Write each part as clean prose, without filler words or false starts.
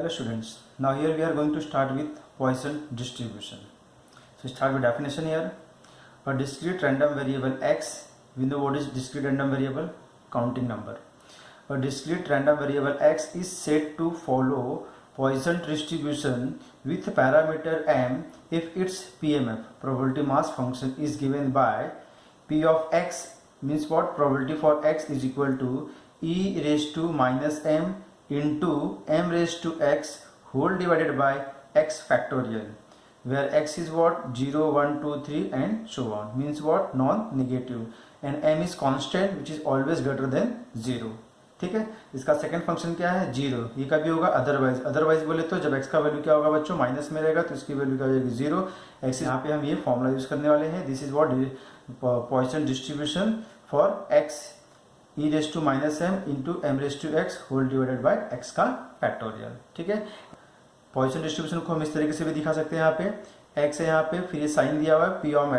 Hello students, now here we are going to start with Poisson distribution. So start with definition here. A discrete random variable x, we know what is discrete random variable, counting number. A discrete random variable x is said to follow Poisson distribution with parameter m if its PMF, probability mass function, is given by P of x, means what, probability for x is equal to e raised to minus m into m raised to x whole divided by x factorial, where x is what, 0, 1, 2, 3 and so on, means what, non-negative, and m is constant which is always greater than 0. ठीक है, इसका second function क्या है, 0. ये कभी होगा otherwise, otherwise बोले तो जब x का वैल्यू क्या होगा बच्चों, माइनस में रहेगा तो इसकी वैल्यू क्या हो जाएगी, 0. x यहाँ पे हम ये फॉर्मूला यूज करने वाले हैं. This is what Poisson distribution for x e raise to minus m into m raise to x whole divided by x का फैक्टोरियल. ठीक है, पॉइसन डिस्ट्रीब्यूशन को हम इस तरीके से भी दिखा सकते हैं. यहाँ पे x है यहाँ पे, फिर ये साइन दिया हुआ है p ऑफ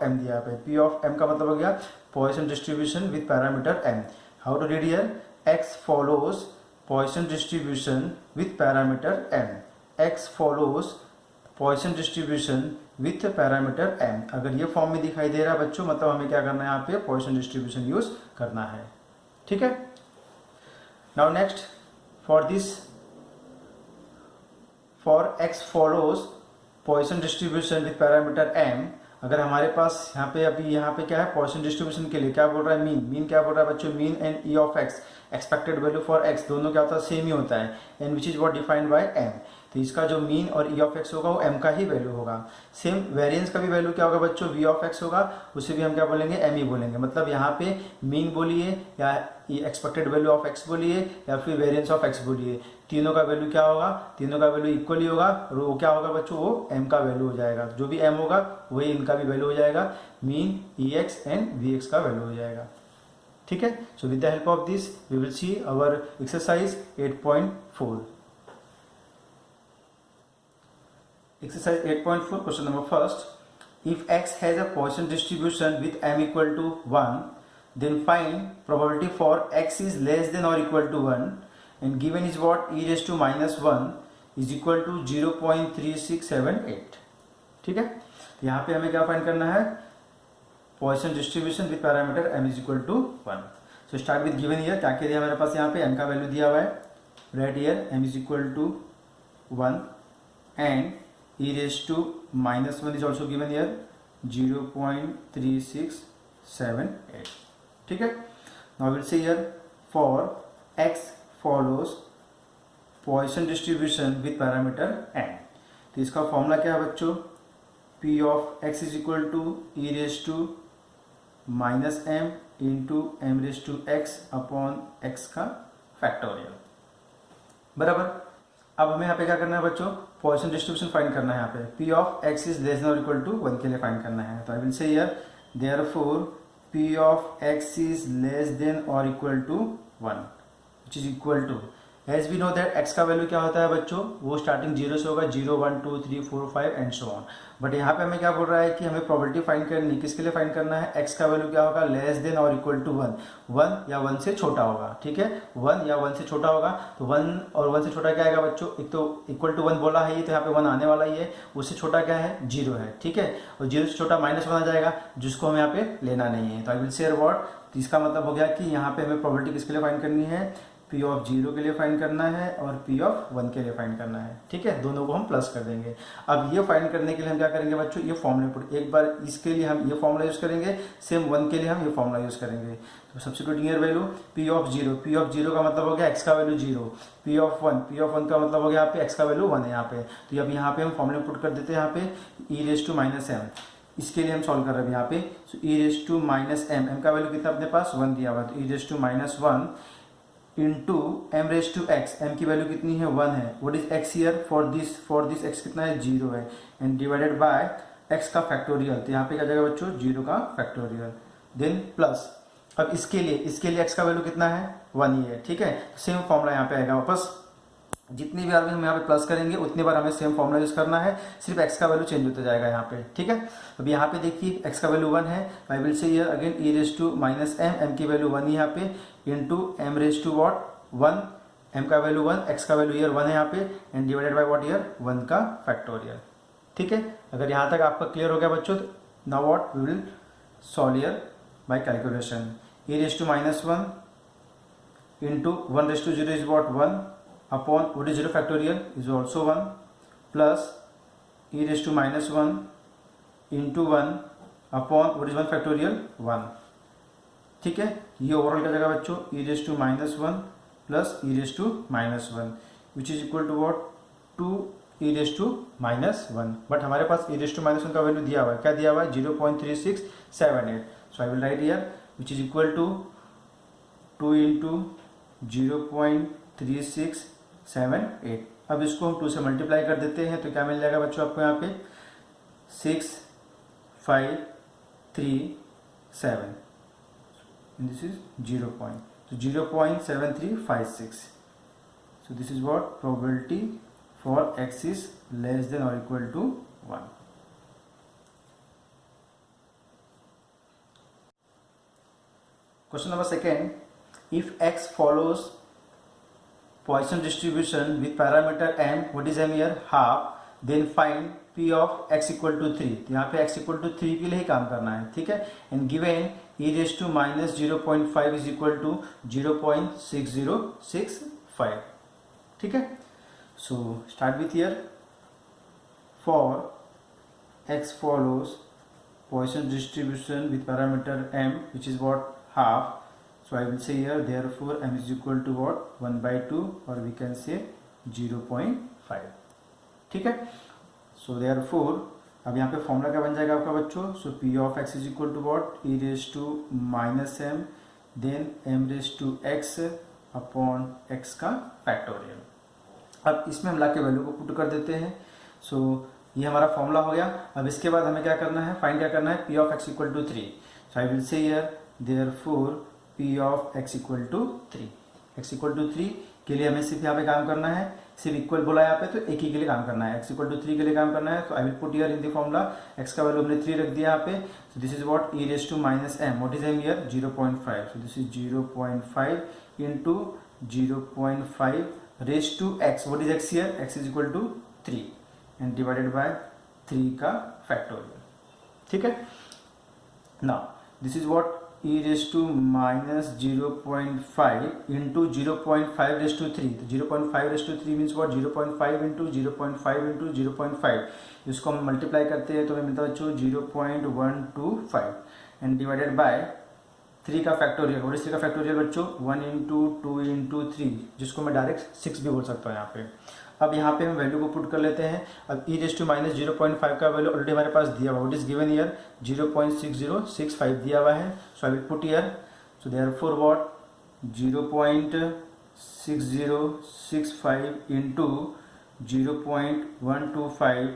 m दिया है. p ऑफ m का मतलब हो गया Poisson distribution with parameter m. How to read here? X follows Poisson distribution with parameter m. X follows Poisson distribution with parameter m. अगर ये फॉर्म में दिखाई दे रहा है बच्चों, मतलब हमें क्या करना है यहाँ पे, Poisson distribution यूज करना है. ठीक है. Now next, for this, for x follows Poisson distribution with parameter m. अगर हमारे पास यहाँ पे अभी यहाँ पे क्या है, पॉइसन डिस्ट्रीब्यूशन के लिए क्या बोल रहा है, मीन क्या बोल रहा है बच्चों, mean and E of x, expected value for x, दोनों क्या होता है, सेम ही होता है, and which is what defined by m. तो इसका जो मीन और ई ऑफ एक्स होगा वो एम का ही वैल्यू होगा. सेम वेरिएंस का भी वैल्यू क्या होगा बच्चों, वी ऑफ एक्स होगा, उसे भी हम क्या बोलेंगे, एम ही बोलेंगे. मतलब यहाँ पे मीन बोलिए या एक्सपेक्टेड वैल्यू ऑफ एक्स बोलिए या फिर वेरिएंस ऑफ एक्स बोलिए, तीनों का वैल्यू क्या होगा, तीनों का वैल्यू इक्वली होगा, और वो क्या होगा बच्चों, वो एम का वैल्यू हो जाएगा. जो भी एम होगा वही इनका भी वैल्यू हो जाएगा, mean E x and V x का वैल्यू हो जाएगा. ठीक है. So with the help of this we will see our exercise 8.4. Exercise 8.4, question number first. If x has a Poisson distribution with m equal to 1, then find probability for x is less than or equal to 1, and given is what, e raised to minus 1 is equal to 0.3678. ठीक है. यहाँ पे हमें क्या find करना है, Poisson distribution with parameter m is equal to 1. So start with given here. क्या दिया हमारे पास, यहाँ पे m का वैल्यू दिया हुआ है, right here m is equal to 1 and e raised to minus 1 is also given here, 0.3678. ठीक है. Now we'll see here, for x follows Poisson distribution with parameter n. तो इसका फॉर्मूला क्या है बच्चों, p of x is equal to e raised to minus m into m raised to x upon x का factorial. बराबर. अब हमें यहाँ पे क्या करना है बच्चों, पॉइसन डिस्ट्रीब्यूशन फाइंड करना है. यहाँ पे p of x is less than और इक्वल टू 1 के लिए फाइंड करना है. तो I will say here therefore p of x is less than और equal to 1 which is equal to, as we know that x का value क्या होता है बच्चों, वो स्टार्टिंग 0 से होगा, 0, 1, 2, 3, 4, 5 एंड सो ऑन. बट यहाँ पे हमें क्या बोल रहा है कि हमें प्रोबेबिलिटी फाइंड करनी, किसके लिए फाइंड करना है, x का वैल्यू क्या होगा, लेस देन और इक्वल टू 1, 1 या 1 से छोटा होगा. ठीक है, 1 या 1 से छोटा होगा. तो 1 और 1 से छोटा क्या आएगा बच्चों, एक तो इक्वल टू 1 बोला है ये, तो यहाँ पे 1 आने वाला ही है, उससे छोटा क्या है, 0 है. ठीक है, और 0 से छोटा -1 आ जाएगा, जिसको हमें यहाँ पे लेना नहीं है. तो आई विल शेयर व्हाट, इसका मतलब हो गया कि यहाँ पे हमें प्रोबेबिलिटी किसके लिए फाइंड करनी है, p ऑफ 0 के लिए फाइंड करना है और p ऑफ 1 के लिए फाइंड करना है. ठीक है, दोनों को हम प्लस कर देंगे. अब ये फाइंड करने के लिए हम क्या करेंगे बच्चों, ये फॉर्मूला पुट, एक बार इसके लिए हम ये फॉर्मूला यूज करेंगे, सेम 1 के लिए हम ये फॉर्मूला यूज करेंगे. तो substituting here value p of 0 का मतलब हो गया x का वैल्यू 0, p ऑफ 1 का मतलब हो गया यहाँ पे x का वैल्यू 1 है यहाँ पे. तो अब यहाँ पे हम फॉर्मूला पुट कर देते हैं, यहाँ पे e raise to minus m, इसके लिए हम सॉल्व कर रहे हैं यहाँ पे. So e raise to minus m का वैल्यू कितना अपने पास 1 दिया हुआ, तो e raise to minus 1 into m raise to x, m की वैल्यू कितनी है, 1 है. What is x here, for this x कितना है, 0 है, एंड डिवाइडेड बाय एक्स का फैक्टोरियल. तो यहाँ पे क्या जाएगा बच्चों, 0 का फैक्टोरियल, देन प्लस. अब इसके लिए एक्स का वैल्यू कितना है, 1 ही है. ठीक है, सेम फॉर्मूला यहाँ पे आएगा वापस, जितनी बार भी हम यहाँ पे प्लस करेंगे उतनी बार हमें सेम फॉर्मूला यूज करना है, सिर्फ x का वैल्यू चेंज होता जाएगा यहाँ पे. ठीक है, अब यहाँ पे देखिए x का वैल्यू 1 है, I will say here again e raise to minus m, m की वैल्यू 1 यहाँ पे, into m raise to what 1 m का वैल्यू 1, x का वैल्यू ईयर 1 है यहाँ पे, and divided by what here 1 का फैक्टोरियल। ठीक है, अगर यहाँ तक आपका क्लियर हो गया बच्चों, now what we will solve here by calculation. e raised to minus 1 into 1 raised to 0 is what 1 upon what is 0 factorial is also 1 plus e raised to minus 1 into 1 upon what is 1 factorial 1। ठीक है, ये overall क्या जगह बच्चों e raised to minus 1 plus e raised to minus 1 which is equal to what 2 e raised to minus 1, but हमारे पास e raised to minus 1 का value दिया हुआ है, क्या दिया हुआ है 0.3678। So I will write here which is equal to 2 into 0.3678। अब इसको हम 2 से मल्टीप्लाई कर देते हैं तो क्या मिल जाएगा बच्चों आपको यहाँ पे 6537, this is 0.7356। so this is what probability for x is less than or equal to 1। Question number second, if x follows Poisson distribution with parameter m, what is m here half, then find p of x equal to 3। तो यहाँ पे x equal to 3 के लिए ही काम करना है, ठीक है, and given e raised to minus 0.5 is equal to 0.6065। ठीक है, so start with here for x follows Poisson distribution with parameter m which is what half, so I will say here therefore m is equal to what 1/2 or we can say 0.5। ठीक है, so therefore अब यहाँ पे formula क्या बन जाएगा आपका बच्चों, so p of x is equal to what e raised to minus m then m raised to x upon x का फैक्टोरियल। अब इसमें हम ला के वैल्यू को पुट कर देते हैं, so ये हमारा फॉर्मूला हो गया। अब इसके बाद हमें क्या करना है, फाइंड क्या करना है p of x equal to 3। so I will say here therefore p of x equal to 3। x equal to 3 के लिए हमें सिर्फ यहाँ पे काम करना है, सिर्फ इक्वल बोला यहाँ पे तो एक ही के लिए काम करना है, x equal to 3 के लिए काम करना है। तो I will put here in the formula x का वैल्यू हमने 3 रख दिया यहाँ पे, so this is what e raised to minus m, what is m here 0.5, so this is 0.5 into 0.5 raised to x, what is x here, x is equal to 3 and divided by 3 का factorial. ठीक है, now this is what e raised to minus 0.5 into 0.5 raised to 3, तो 0.5 raised to 3 means what 0.5 into 0.5 into 0.5, इसको हम multiply करते हैं तो हमें मिलता है बच्चों 0.125 एंड डिवाइडेड बाय 3 का फैक्टोरियल, और इस 3 का फैक्टोरियल बच्चों 1 into 2 into 3, जिसको मैं डायरेक्ट 6 भी बोल सकता हूँ यहाँ पे। अब यहाँ पे हम वैल्यू को पुट कर लेते हैं। अब e raised to minus 0.5 का वैल्यू ऑलरेडी हमारे पास दिया हुआ, व्हाट इज गिवन हियर 0.6065 दिया हुआ है, so I will put here, so therefore what 0.6065 into 0.125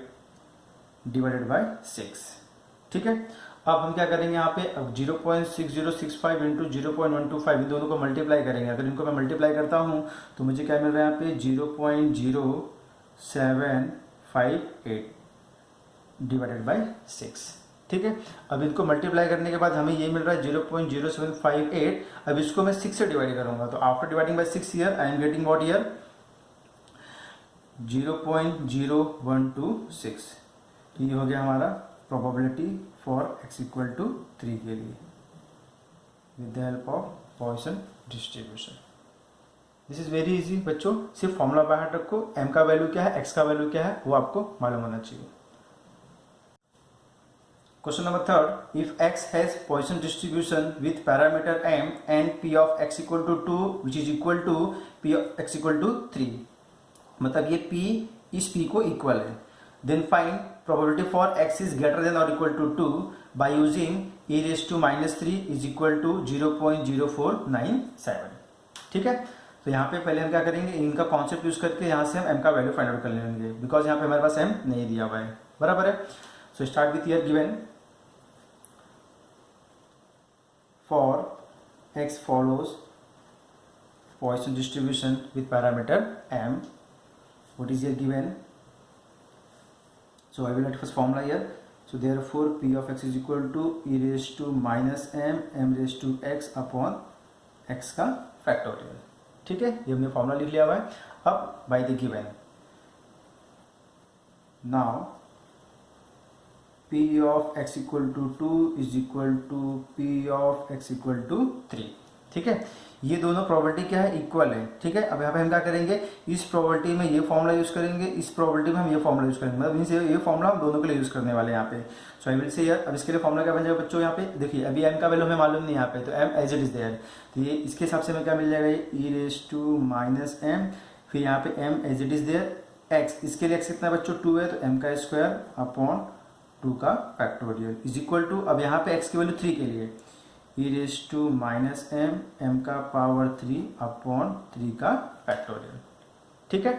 divided by 6। ठीक है, अब हम क्या करेंगे यहाँ पे, अब 0.6065 इंटू 0.125 इन दोनों को मल्टीप्लाई करेंगे। अगर इनको मैं मल्टीप्लाई करता हूँ तो मुझे क्या मिल रहा है यहाँ पे 0.0758 डिवाइडेड बाय 6। ठीक है, अब इनको मल्टीप्लाई करने के बाद हमें ये मिल रहा है 0.0758। अब इसको मैं 6 से डिवाइड करूंगा, तो after dividing by 6 here I am getting what here 0.0126। ये हो गया हमारा probability for x equal to 3 के लिए with the help of Poisson distribution. This is very easy बच्चों, सिर्फ फॉर्मूला बाहर रखो, m का वैल्यू क्या है, x का वैल्यू क्या है वो आपको मालूम होना चाहिए। Question number third, if x has Poisson distribution with parameter m and p of x equal to 2 which is equal to p of x equal to 3, मतलब ये p इस p को इक्वल है, then find probability for x is greater than or equal to 2 by using e raised to minus 3 is equal to 0.0497। ठीक है, तो यहाँ पे पहले हम क्या करेंगे, इनका कॉन्सेप्ट यूज करके यहाँ से हम m का वैल्यू फाइंड आउट कर लेंगे, बिकॉज यहाँ पे हमारे पास m नहीं दिया हुआ है, बराबर है। So start with here given for x follows Poisson distribution with parameter m, what is here given, so I will write first formula here, so therefore p of x is equal to e raised to minus m raised to x upon x का factorial. ठीक है, ये हमने formula लिख लिया हुआ है। अब by the given now P of x equal to 2 is equal to P of x equal to 3। ठीक है, ये दोनों प्रॉपर्टी क्या है, इक्वल है। ठीक है, अब यहाँ पे हम क्या करेंगे, इस प्रॉपर्टी में ये फॉर्मूला यूज करेंगे, इस प्रॉपर्टी में हम ये फॉर्मूला यूज करेंगे, मतलब ये फॉर्मूला हम दोनों के लिए यूज करने वाले हैं यहाँ पे। सो आई विल से यार, अब इसके लिए फॉर्मूला क्या बन जाएगा बच्चों, यहाँ पे देखिए अभी m का वैल्यू हमें मालूम नहीं यहाँ पे, तो m as it is there, तो ये इसके हिसाब से हमें क्या मिल जाएगा, ये e raise to minus m, फिर यहाँ पे m as it is there, x इसके लिए x कितना बच्चों 2 है, तो m का स्क्वायर अपॉन 2 का फैक्टोरियल इज इक्वल टू, अब यहाँ पे x की वैल्यू 3 के लिए e raise to minus m का पावर 3 अपॉन 3 का फैक्टोरियल। ठीक है,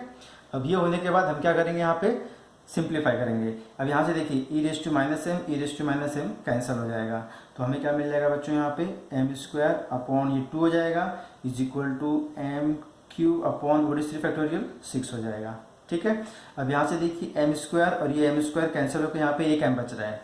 अब ये होने के बाद हम क्या करेंगे, यहाँ पे सिंप्लीफाई करेंगे। अब यहाँ से देखिए e raise to minus m cancel हो जाएगा, तो हमें क्या मिल जाएगा बच्चों, यहाँ पे m स्क्वायर अपॉन ये 2 हो जाएगा is equal to m cube upon what is 3 factorial 6 हो जाएगा। ठीक है, अब यहाँ से देखिए m स्क्वायर और ये m स्क्वायर कैंसिल होकर यहाँ पे एक m बच रहा है,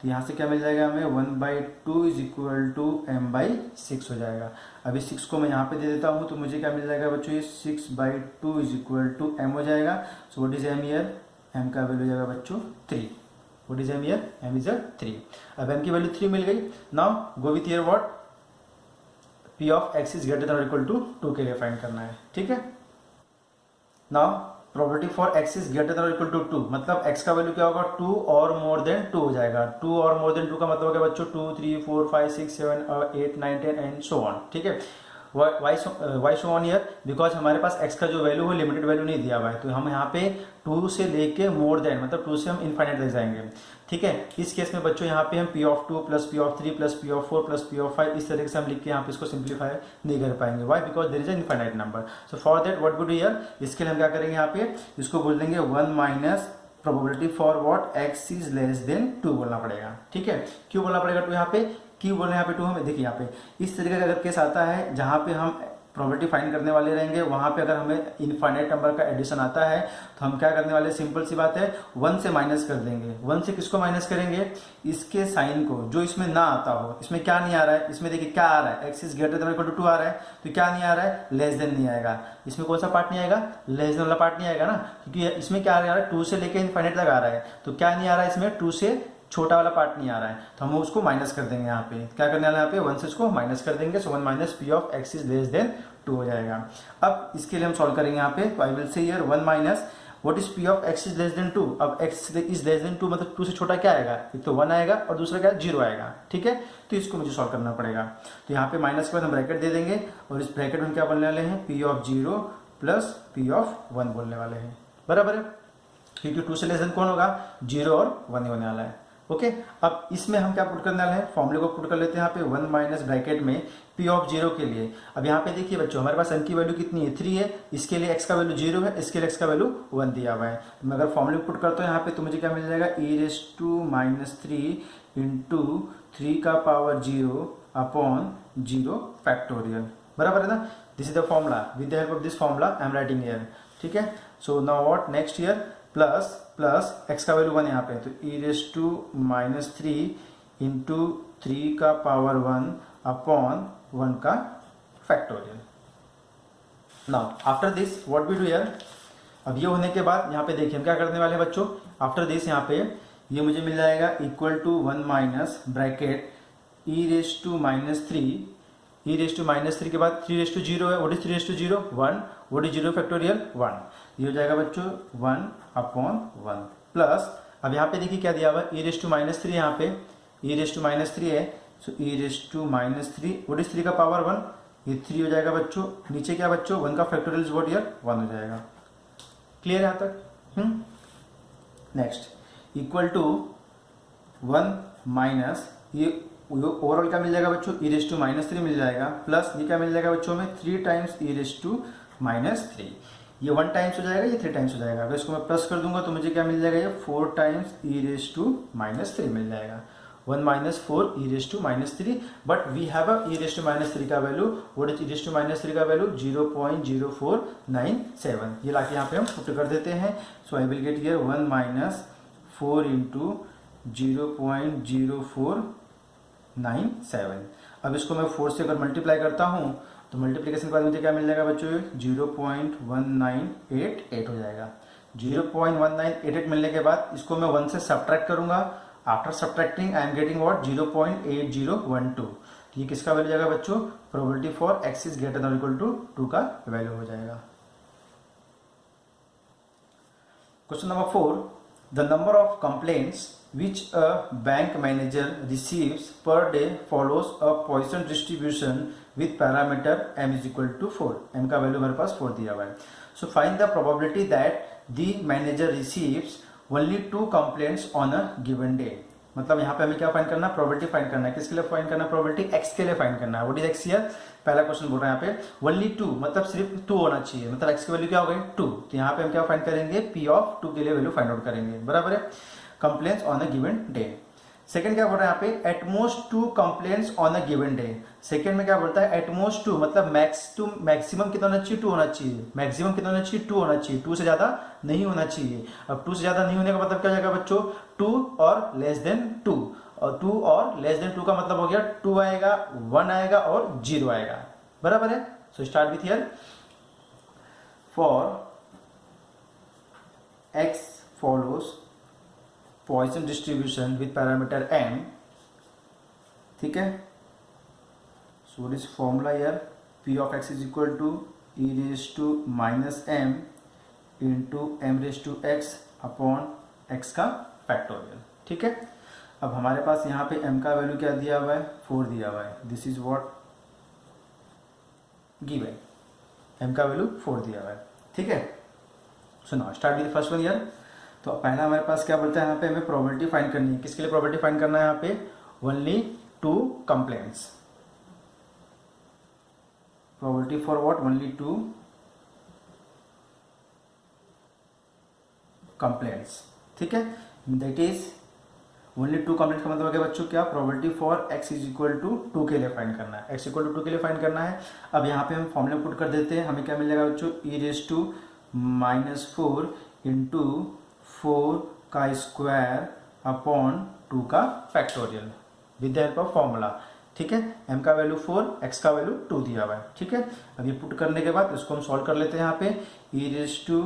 तो यहाँ से क्या मिल जाएगा हमें 1/2 इज इक्वल टू m/6 हो जाएगा। अभी 6 को मैं यहाँ पे दे देता हूँ, तो मुझे क्या मिल जाएगा बच्चों, ये 6/2 इज इक्वल टू m हो जाएगा। So what is m here, m का वैल्यू हो जाएगा बच्चों 3। What is m here, m is 3। अब m की वैल्यू 3 मिल गई। Now go with here what, p of x is greater than equal to 2 के लिए फाइंड करना है। ठीक है, now property for x is greater than equal to 2, मतलब x का वैल्यू क्या होगा, 2 और मोर देन 2 हो जाएगा। 2 और मोर देन 2 का मतलब हो गया बच्चों 2 3 4 5 6 7 8 9 10 एंड सो ऑन। ठीक है, why so on here, because हमारे पास x का जो वैल्यू है लिमिटेड वैल्यू नहीं दिया हुआ है, तो हम यहाँ पे 2 से लेके मोर देन, मतलब 2 से हम इनफाइनाइट तक जाएंगे। ठीक है, इस केस में बच्चों यहाँ पे हम p of 2 plus p of 3 plus p of 4 plus p of 5 इस तरीके से हम लिख के यहाँ पे इसको सिंप्लीफाई नहीं कर पाएंगे। Why, because there is an infinite number. So for that what would do here, इसके लिए हम क्या करेंगे, यहाँ पे इसको बोल देंगे 1 minus probability for what x is less then 2 बोलना पड़ेगा। ठीक है, क्यों बोलना पड़ेगा 2 यहाँ पे, क्यों बोलना यहाँ पे 2 हमें, देखिए यहाँ पे इस तरीके का अगर केस आता है जहाँ पे हम प्रॉपर्टी फाइंड करने वाले रहेंगे, वहां पे अगर हमें इनफाइनाइट नंबर का एडिशन आता है तो हम क्या करने वाले, सिंपल सी बात है 1 से माइनस कर देंगे। 1 से किसको माइनस करेंगे, इसके साइन को, जो इसमें ना आता हो। इसमें क्या नहीं आ रहा है, इसमें देखिए क्या आ रहा है, x is greater than equal to 2 आ रहा है, तो क्या नहीं आ रहा है, लेस देन नहीं आएगा। इसमें कौन सा पार्ट नहीं आएगा, लेस देन वाला पार्ट नहीं आएगा ना, क्योंकि इसमें क्या आ रहा है 2 से लेके इनफाइनाइट तक आ रहा है, तो क्या नहीं आ रहा है इसमें, 2 से छोटा वाला पार्ट नहीं आ रहा है, तो हम उसको माइनस कर देंगे। यहाँ पे क्या करने वाला है, यहाँ पे 1 से इसको माइनस कर देंगे। सो 1 minus p of x is less then 2 हो जाएगा। अब इसके लिए हम सॉल्व करेंगे यहाँ पे, तो I will say here 1 minus what is p of x is less then 2। अब x इज लेस देन 2 मतलब 2 से छोटा क्या आएगा, एक तो 1 आएगा और दूसरा क्या 0 आएगा। ठीक है, तो इसको मुझे सॉल्व करना पड़ेगा। तो यहाँ पे माइनस के बाद हम ब्रैकेट दे देंगे और इस ब्रैकेट में क्या बोलने वाले हैं, p of 0 plus p of 1 बोलने वाले हैं। बराबर है, क्योंकि 2 से लेस देन कौन होगा, 0 और 1 ही होने वाला है। ओके, अब इसमें हम क्या पुट करने वाले हैं, फॉर्मूले को पुट कर लेते हैं यहाँ पे 1 माइनस ब्रैकेट में p ऑफ 0 के लिए। अब यहाँ पे देखिए बच्चों, हमारे पास m की वैल्यू कितनी है, 3 है, इसके लिए x का वैल्यू 0 है, इसके लिए x का वैल्यू 1 दिया हुआ है। तो मैं अगर फॉर्मूले पुट करता हूँ यहाँ पे, तो मुझे क्या मिल जाएगा, e raise to minus 3 into 3 का पावर 0 अपॉन 0 फैक्टोरियल। बराबर है ना, this is the formula, with the help of this formula I am writing here. ठीक है, so now what next here, plus x का वैल्यू 1 यहाँ पे, तो e raise to minus 3 into 3 का पावर 1 अपॉन 1 का factorial. Now after this what we do here, अब ये होने के बाद यहाँ पे देखिए हम क्या करने वाले हैं बच्चों, आफ्टर दिस यहाँ पे ये मुझे मिल जाएगा equal to 1 minus bracket e raise to minus 3, e raise to minus 3 के बाद 3 रेज टू 0 है, what is 3 raise to 0, 1, what is 0 factorial 1, ये हो जाएगा बच्चों 1 अपॉन 1 प्लस, अब यहाँ पे देखिए क्या दिया हुआ है, e रेज टू माइनस 3, यहाँ पे e रेज टू माइनस 3 है, so e raise to minus 3, what is 3 का पावर 1, ये 3 हो जाएगा बच्चों, नीचे क्या बच्चों 1 का फैक्टोरियल इज व्हाट हियर 1 हो जाएगा। क्लियर है यहाँ तक? नेक्स्ट इक्वल टू 1 माइनस ये ओवरऑल क्या मिल जाएगा बच्चों, e रेज टू माइनस 3 मिल जाएगा, प्लस ये क्या मिल जाएगा बच्चों में 3 times e raise to minus 3, ये 1 टाइम्स हो जाएगा, ये 3 टाइम्स हो जाएगा। अगर इसको मैं प्लस कर दूंगा तो मुझे क्या मिल जाएगा, ये 4 times e raise to minus 3 मिल जाएगा, 1 minus 4 e raise to minus 3, but we have a e raise to minus 3 का value, what is e raise to minus 3 का वैल्यू 0.0497, ये लाके यहाँ पे हम पुट कर देते हैं। So I will get here 1 minus 4 into 0.0497। अब इसको मैं 4 से अगर मल्टीप्लाई करता हूँ तो मल्टीप्लिकेशन के बाद मुझे क्या मिल जाएगा बच्चों, 0.1988 हो जाएगा। 0.1988 मिलने के बाद इसको मैं 1 से सब्ट्रैक्ट करूंगा। After subtracting I am getting what, 0.8012। ये किसका वैल्यू जाएगा बच्चों, probability for x is greater than equal to 2 का वैल्यू हो जाएगा। Question number 4, the number of complaints which a bank manager receives per day follows a Poisson distribution with parameter m is equal to 4। m का value हमारे पास 4 दिया हुआ है। So find the probability that the manager receives only 2 complaints on a given day। मतलब यहाँ पे हमें क्या फाइंड करना है, प्रोबेबिलिटी फाइंड करना है। किसके लिए फाइंड करना है, प्रोबेबिलिटी x के लिए फाइंड करना है। व्हाट इज x हियर, पहला क्वेश्चन बोल रहा है यहाँ पे ओनली 2, मतलब सिर्फ 2 होना चाहिए, मतलब x की वैल्यू क्या हो गई 2। तो यहाँ पे हम क्या फाइंड करेंगे, p ऑफ 2 के लिए वैल्यू फाइंड आउट करेंगे, बराबर है। Complaints on a given day. Second क्या बोल रहा है यहाँ पे, at most 2 complaints on a given day. Second में क्या बोलता है, एटमोस्ट 2, मतलब मैक्सिमम कितना होना चाहिए, 2 होना चाहिए। मैक्सिमम कितना होना चाहिए, 2 होना चाहिए, 2 से ज्यादा नहीं होना चाहिए। अब 2 से ज्यादा नहीं होने का मतलब क्या हो जाएगा बच्चों, 2 और लेस देन 2। और 2 और लेस देन 2 का मतलब हो गया 2 आएगा, 1 आएगा और 0 आएगा, बराबर है। So start with here, for x follows Poisson distribution with parameter m, ठीक है। सो दिस फॉर्मूला यार, p of x is equal to e raised to minus m into m raised to x upon x का factorial, ठीक है। अब हमारे पास यहाँ पे m का वैल्यू क्या दिया हुआ है, 4 दिया हुआ है। This is what given, m का वैल्यू 4 दिया हुआ है, ठीक है। So now start with first one यार। तो पहला हमारे पास क्या बोलता है, यहाँ पे हमें प्रोबेबिलिटी फाइंड करनी है। किसके लिए प्रोबेबिलिटी फाइंड करना है, यहाँ पे only 2 complaints. Probability for what, only 2 complaints, ठीक है। दैट इज ओनली 2 कंप्लेंट्स का मतलब हो गया बच्चों क्या, probability for x is equal to 2 के लिए फाइंड करना है। x इक्वल टू 2 के लिए फाइंड करना है। अब यहाँ पे हम फॉर्मूला पुट कर देते हैं, हमें क्या मिल जाएगा बच्चों, e रेज टू -4 इंटू 4 का स्क्वायर अपॉन 2 का factorial with the help of formula, ठीक है। m का वैल्यू 4, x का वैल्यू 2 दिया हुआ है, ठीक है। अब ये पुट करने के बाद इसको हम सॉल्व कर लेते हैं। यहाँ पे e रेज टू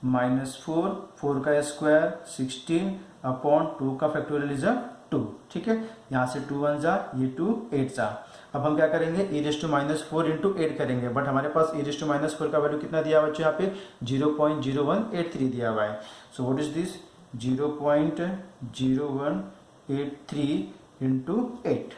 -4, 4 का स्क्वायर 16 अपॉन 2 का फैक्टोरियल इज 2, ठीक है। यहाँ से 2 1 जा, ये 2 8 जा। अब हम क्या करेंगे, e रेज टू -4 इंटू 8 करेंगे, बट हमारे पास e रेज टू -4 का वैल्यू कितना दिया हुआ है यहाँ पे, 0.0183 दिया हुआ है। सो व्हाट इज दिस, 0.0183 इंटू 8,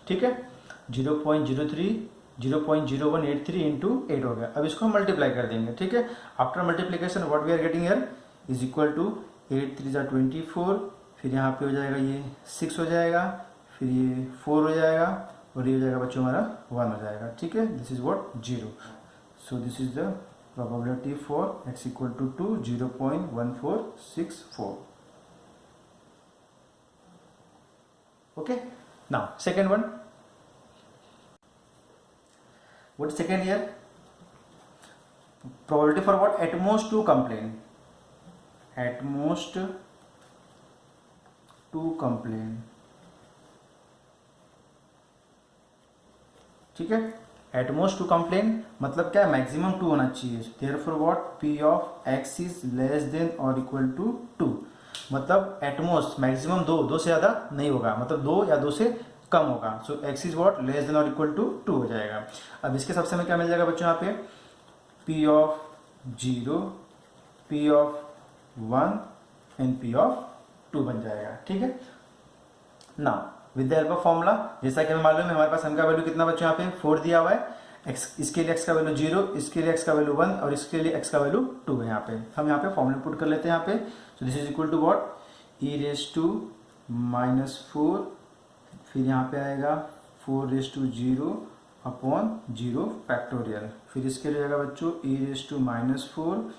ठीक है। 0.0183 इंटू 8 हो गया। अब इसको हम मल्टीप्लाई कर देंगे, ठीक है। आफ्टर multiplication what we are getting here is equal to 8 3 जा 24, फिर यहाँ पे हो जाएगा ये 6 हो जाएगा, फिर ये 4 हो जाएगा और ये हो जाएगा बच्चों हमारा 1 हो जाएगा, ठीक है। This is what 0। So this is the probability for x equal to 2, 0.1464। Okay, now second one, what is second here, probability for what, at most 2 complain, at most 2 complain, ठीक है। एटमोस्ट 2 कंप्लेन मतलब क्या, maximum 2 होना चाहिए। Therefore what, p of x is less than और equal to 2, मतलब at most maximum 2 से ज्यादा नहीं होगा, मतलब 2 या 2 से कम होगा। सो x is what, less than और इक्वल टू 2 हो जाएगा। अब इसके सबसे में क्या मिल जाएगा बच्चों, यहाँ पे p of 0, p of 1 and p of 2 बन जाएगा, ठीक है ना। With the help of formula, जैसा कि हमें मालूम है हमारे पास m का वैल्यू कितना बच्चों यहाँ पे 4 दिया हुआ है। x, इसके लिए x का वैल्यू 0, इसके लिए x का वैल्यू 1 और इसके लिए x का वैल्यू 2 है। यहाँ पे हम यहाँ पे फॉर्मूला पुट कर लेते हैं यहाँ पे। So this is equal to what, e raise to -4, फिर यहाँ पे आएगा 4 रेज टू 0 अपॉन 0 फैक्टोरियल, फिर इसके लिए आएगा बच्चों e raise to -4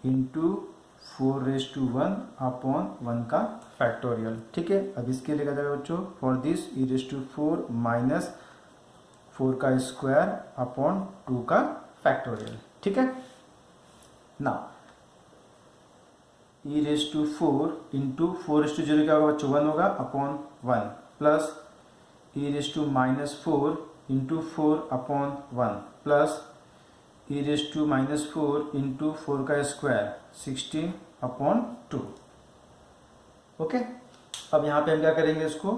into 4 raise to 1 upon 1 का फैक्टोरियल, ठीक है। अब इसके लिए क्या जाएगा बच्चों, for this e raise to 4 minus 4 का स्क्वायर अपॉन 2 का फैक्टोरियल, ठीक है ना। e raise to 4 into 4 raise to 0 क्या होगा बच्चों, 1 होगा upon 1 plus e raise to -4 into 4/1 plus e⁻⁴ into 4 का स्क्वायर 16/2। ओके, अब यहाँ पे हम क्या करेंगे, इसको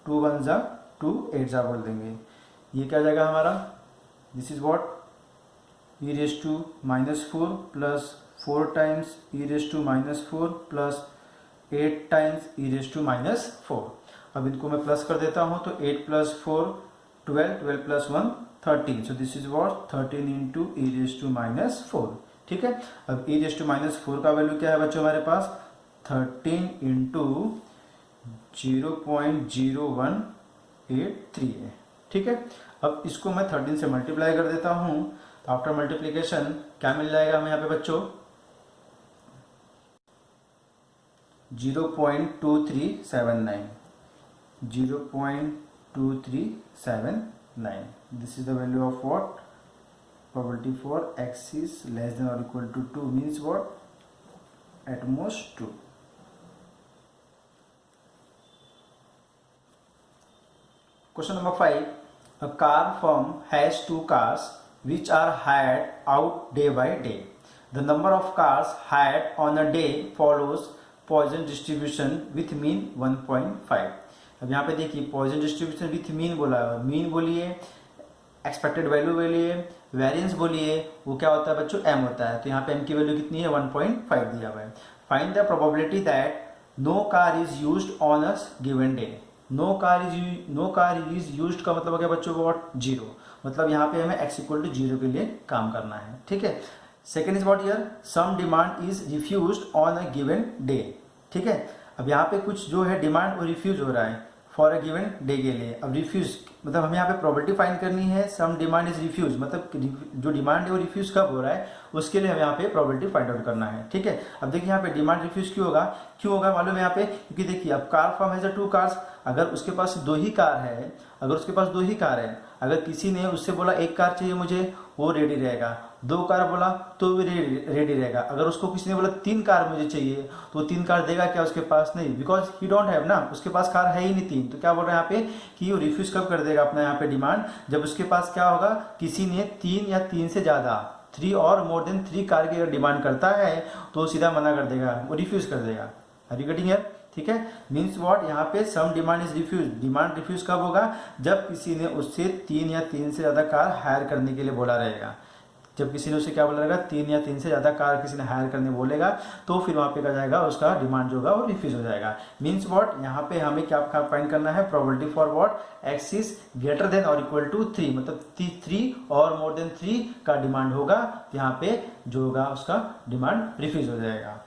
2 1 जा 2 8 जा बोल देंगे। ये क्या जाएगा हमारा, this is what e⁻⁴ plus 4 times e⁻⁴ plus 8 times e⁻⁴। अब इनको मैं प्लस कर देता हूँ, तो 8 + 4 12, 12 + 1 13, सो this is what 13 into e⁻⁴। ठीक है, अब e⁻⁴ का वैल्यू क्या है बच्चों हमारे पास, 13 इंटू 0.0183 है। ठीक है, अब इसको मैं 13 से मल्टीप्लाई कर देता हूँ, तो आफ्टर मल्टीप्लीकेशन क्या मिल जाएगा हमें यहाँ पे बच्चों, 0.2379, 0.2379। This is the value of what, probability for x is less than or equal to 2, means what, at most 2। Question number 5, a car firm has 2 cars which are hired out day by day. The number of cars hired on a day follows Poisson distribution with mean 1.5। अब यहाँ पे देखिए Poisson distribution with mean बोला है, mean बोलिए, expected value बोलिए, variance बोलिए, वो क्या होता है बच्चों, m होता है। तो यहाँ पे m की वैल्यू कितनी है, 1.5 दिया हुआ है। Find the probability that no car is used on a given day. No car is used का मतलब क्या बच्चों, व्हाट, 0, मतलब यहाँ पे हमें x = 0 के लिए काम करना है। ठीक है, second is what here, some demand is refused on a given day. ठीक है, अब यहाँ पे कुछ जो है डिमांड वो रिफ्यूज हो रहा है फॉर अ गिवन डे के लिए। अब रिफ्यूज मतलब हमें यहाँ पे प्रोबेबिलिटी फाइंड करनी है, सम डिमांड इज रिफ्यूज, मतलब जो डिमांड है वो रिफ्यूज कब हो रहा है उसके लिए हमें यहाँ पे प्रोबेबिलिटी फाइंड आउट करना है। ठीक है, अब देखिए यहाँ पे डिमांड रिफ्यूज क्यों होगा मालूम है यहाँ पे, क्योंकि देखिए अब कार फर्म हैज 2 कार्स, अगर उसके पास 2 ही कार है, अगर किसी ने उससे बोला 1 कार चाहिए मुझे, वो रेडी रहेगा, 2 कार बोला तो भी रेडी रहेगा। अगर उसको किसी ने बोला 3 कार मुझे चाहिए, तो 3 कार देगा क्या उसके पास, नहीं, बिकॉज ही डोंट हैव ना, उसके पास कार है ही नहीं 3। तो क्या बोल रहे हैं यहाँ पे कि वो रिफ्यूज कब कर देगा अपना यहाँ पे डिमांड, जब उसके पास क्या होगा, किसी ने 3 या 3 से ज़्यादा 3 और मोर देन 3 कार की अगर डिमांड करता है तो सीधा मना कर देगा, वो रिफ्यूज कर देगा। Are you getting here? ठीक है, मीन्स व्हाट, यहाँ पे some demand is refuse, demand refuse कब होगा, जब किसी ने उससे 3 या 3 से ज़्यादा कार हायर करने के लिए बोला रहेगा। जब किसी ने उसे क्या बोला रहेगा, 3 या 3 से ज़्यादा कार किसी ने हायर करने बोलेगा, तो फिर वहाँ पे क्या जाएगा, उसका डिमांड जो होगा वो रिफ्यूज हो जाएगा। मीन्स व्हाट, यहाँ पे हमें क्या फाइंड करना है, probability for what, x is greater than और इक्वल टू 3, मतलब 3 और मोर देन 3 का डिमांड होगा, तो यहाँ पे जो होगा उसका डिमांड रिफ्यूज हो जाएगा।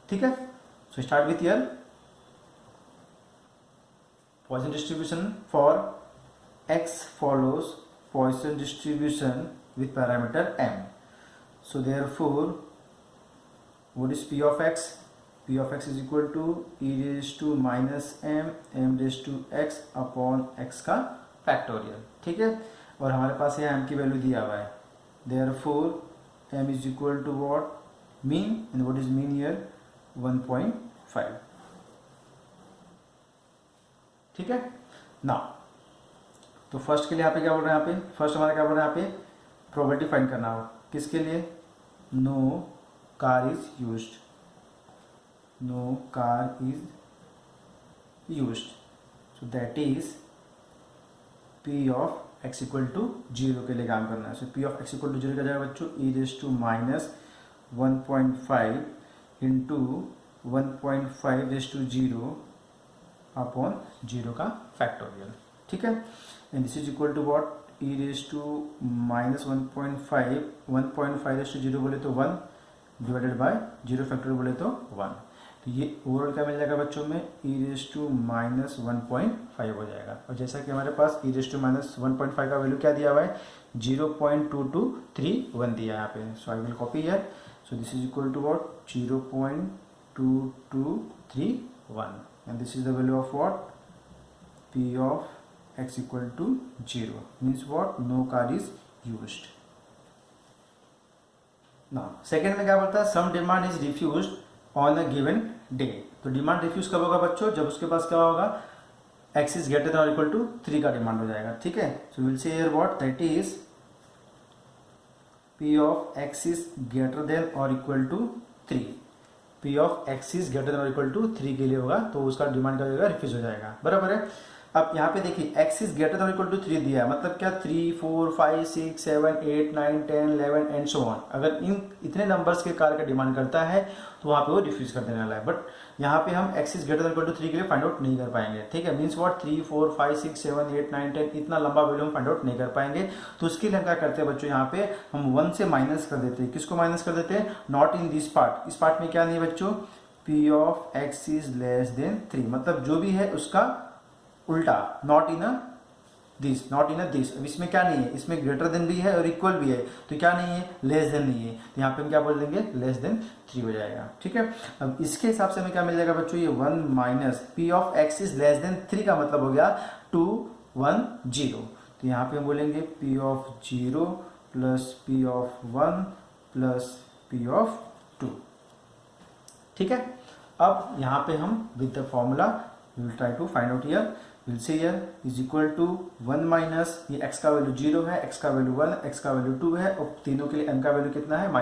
ठीक है, so start with year Poisson distribution for x follows Poisson distribution with parameter m. So therefore, what is p of x? P of x is equal to e⁻⁻m m⁻x upon x का factorial. ठीक है, और हमारे पास यहाँ m की value दिया हुआ है, therefore m is equal to what, mean, and what is mean here, 1.5। ठीक है ना, तो फर्स्ट के लिए यहाँ पे क्या बोल रहे हैं, यहाँ पे फर्स्ट हमारा क्या बोल रहे हैं, यहाँ पे प्रोबेबिलिटी फाइंड करना हो, किसके लिए, no car is used, no car is used, so that is P of X equal to 0 के लिए काम करना है। So P of X equal to 0 क्या जाएगा बच्चों, e⁻⁻1.5 इंटू 1.5⁻0 अपॉन 0 का फैक्टोरियल। ठीक है, and this is equal to what, e⁻⁻1.5 1.5⁻0 बोले तो 1 डिवाइडेड बाय 0 फैक्टोरियल बोले तो 1, तो ये ओवरऑल क्या मिल जाएगा बच्चों में, e⁻⁻1.5 हो जाएगा। और जैसा कि हमारे पास e⁻⁻1.5 का वैल्यू क्या दिया हुआ है, 0.2231 दिया है यहाँ पे, so I will copy here, so this is equal to what, 0.2231, and this is the value of what, p of x equal to 0, means what, no car is used। now second में क्या बोलता है, some demand is refused on a given day। तो demand refuse कब होगा बच्चों, जब उसके पास क्या होगा, x इज ग्रेटर देन और इक्वल टू 3 का डिमांड हो जाएगा, ठीक है। So will say here what, that is p of x is greater than और equal to 3। p of x is greater than और इक्वल टू 3 के लिए होगा, तो उसका डिमांड क्या हो जाएगा, रिफ्यूज हो जाएगा, बराबर है। अब यहाँ पे देखिए x इज ग्रेटर देन और इक्वल टू 3 दिया है, मतलब क्या 3, 4, 5, 6, 7, 8, 9, 10, 11 एंड सो ऑन। अगर इन इतने नंबर्स के कार का डिमांड करता है तो वहाँ पे वो रिफ्यूज कर देने वाला है। बट यहाँ पे हम x is greater than equal to 3 के लिए फाइंड आउट नहीं कर पाएंगे, ठीक है। मीन्स व्हाट, 3, 4, 5, 6, 7, 8, 9, 10 इतना लंबा वैल्यू हम फाइंड आउट नहीं कर पाएंगे। तो उसके लिए क्या करते हैं बच्चों, यहाँ पे हम 1 से माइनस कर देते हैं। किसको माइनस कर देते हैं, नॉट इन दिस पार्ट। इस पार्ट में क्या नहीं है बच्चों, p of x is less then 3, मतलब जो भी है उसका उल्टा, not in a this, not in a this. अब इसमें क्या नहीं है, इसमें ग्रेटर देन भी है और इक्वल भी है, तो क्या नहीं है, लेस देन नहीं है। तो यहाँ पे हम क्या बोल देंगे, लेस देन 3 हो जाएगा, ठीक है। अब इसके हिसाब से हमें क्या मिल जाएगा बच्चों, ये 1 minus p of x is less then 3 का मतलब हो गया 2, 1, 0। तो यहाँ पे हम बोलेंगे p of 0 plus p of 1 plus p of 2, ठीक है। अब यहाँ पे हम with the formula we will try to find out here. Will say here is equal to 1 minus, ये x का वैल्यू 0 है, x का वैल्यू 1, x का वैल्यू 2 है, और तीनों के लिए m का वैल्यू कितना है, m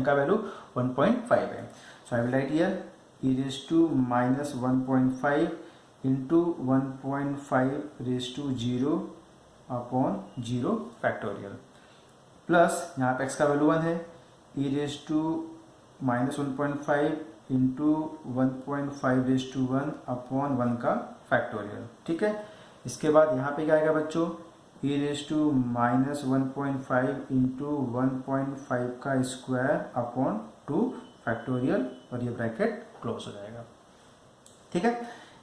का वैल्यू 1.5 है। So I will write here e raise to minus 1.5 into 1.5 raise to 0 upon 0 factorial, plus यहाँ पे x का वैल्यू 1 है, e raise to minus 1.5 into 1.5 raise to 1 upon 1 का फैक्टोरियल, ठीक है। इसके बाद यहाँ पे क्या आएगा बच्चों, e raise to minus 1.5 into 1.5 का स्क्वायर अपॉन 2 फैक्टोरियल, और ये ब्रैकेट क्लोज हो जाएगा, ठीक है।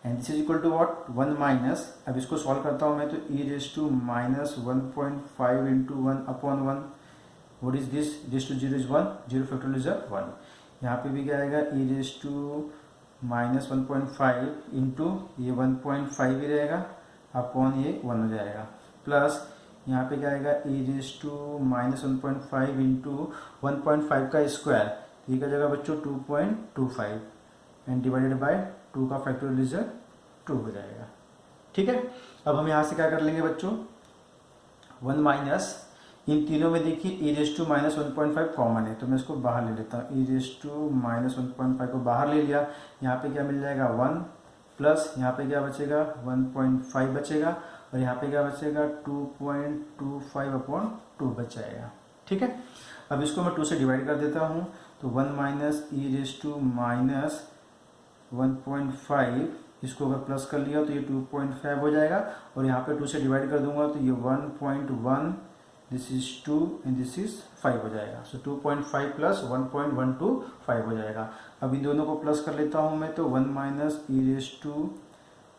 And this is equal to what, 1 minus, अब इसको सॉल्व करता हूँ मैं, तो e raise to minus 1.5 into 1 upon 1, what is this, raise to 0 is 1, 0 factorial is 1। यहाँ पे भी क्या आएगा, e raise to minus 1.5 into ये 1.5 ही रहेगा अपॉन ये 1 हो जाएगा, प्लस यहाँ पे क्या आएगा, e raise to minus 1.5 into 1.5 का स्क्वायर, ये क्या जाएगा बच्चों 2.25 एंड डिवाइडेड बाय 2 का फैक्टोरियल इज 2 हो जाएगा, ठीक है। अब हम यहाँ से क्या कर लेंगे बच्चों, 1 माइनस, इन तीनों में देखिए e raise to minus 1.5 common है, तो मैं इसको बाहर ले लेता हूँ, e रेज टू माइनस 1.5 को बाहर ले लिया। यहाँ पे क्या मिल जाएगा 1, प्लस यहाँ पे क्या बचेगा 1.5 बचेगा, और यहाँ पे क्या बचेगा 2.25 अपॉन 2 बच जाएगा, ठीक है। अब इसको मैं 2 से डिवाइड कर देता हूँ, तो 1 minus e raise to minus 1.5, इसको अगर प्लस कर लिया तो ये 2.5 हो जाएगा, और यहाँ पे 2 से डिवाइड कर दूंगा तो ये 1.1, this is 2 and this is 5 हो जाएगा। सो 2.5 प्लस 1.125 हो जाएगा। अब इन दोनों को प्लस कर लेता हूँ मैं, तो 1 minus e raise to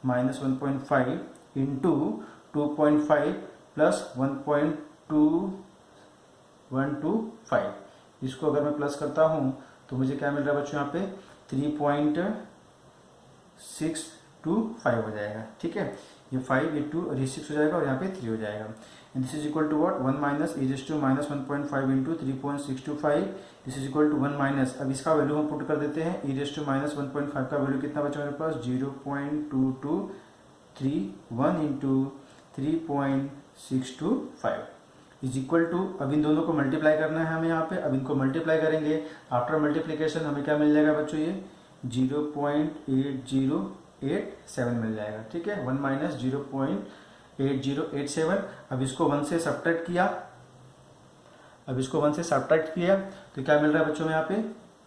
minus 1.5 into 2.5 plus 1.2125, इसको अगर मैं प्लस करता हूँ तो मुझे क्या मिल रहा है बच्चों, यहाँ पे 3.625 हो जाएगा, ठीक है। ये 5, ये 2 और ये 6 हो जाएगा, और यहाँ पे 3 हो जाएगा। And this is equal to what, 1 minus e raise to minus 1.5 into 3.625, this is equal to 1 minus, अब इसका वैल्यू हम पुट कर देते हैं, ई रेज टू माइनस 1.5 का वैल्यू कितना बचा मेरे पास, 0.2231 इंटू 3.625 इज इक्वल टू, अब इन दोनों को मल्टीप्लाई करना है हमें यहाँ पे। अब इनको मल्टीप्लाई करेंगे, आफ्टर मल्टीप्लीकेशन हमें क्या मिल जाएगा बच्चों, ये 0.8087 मिल जाएगा, ठीक है। 1 माइनस 0.8087। अब इसको 1 से सब्ट्रैक्ट किया, तो क्या मिल रहा है बच्चों यहाँ पे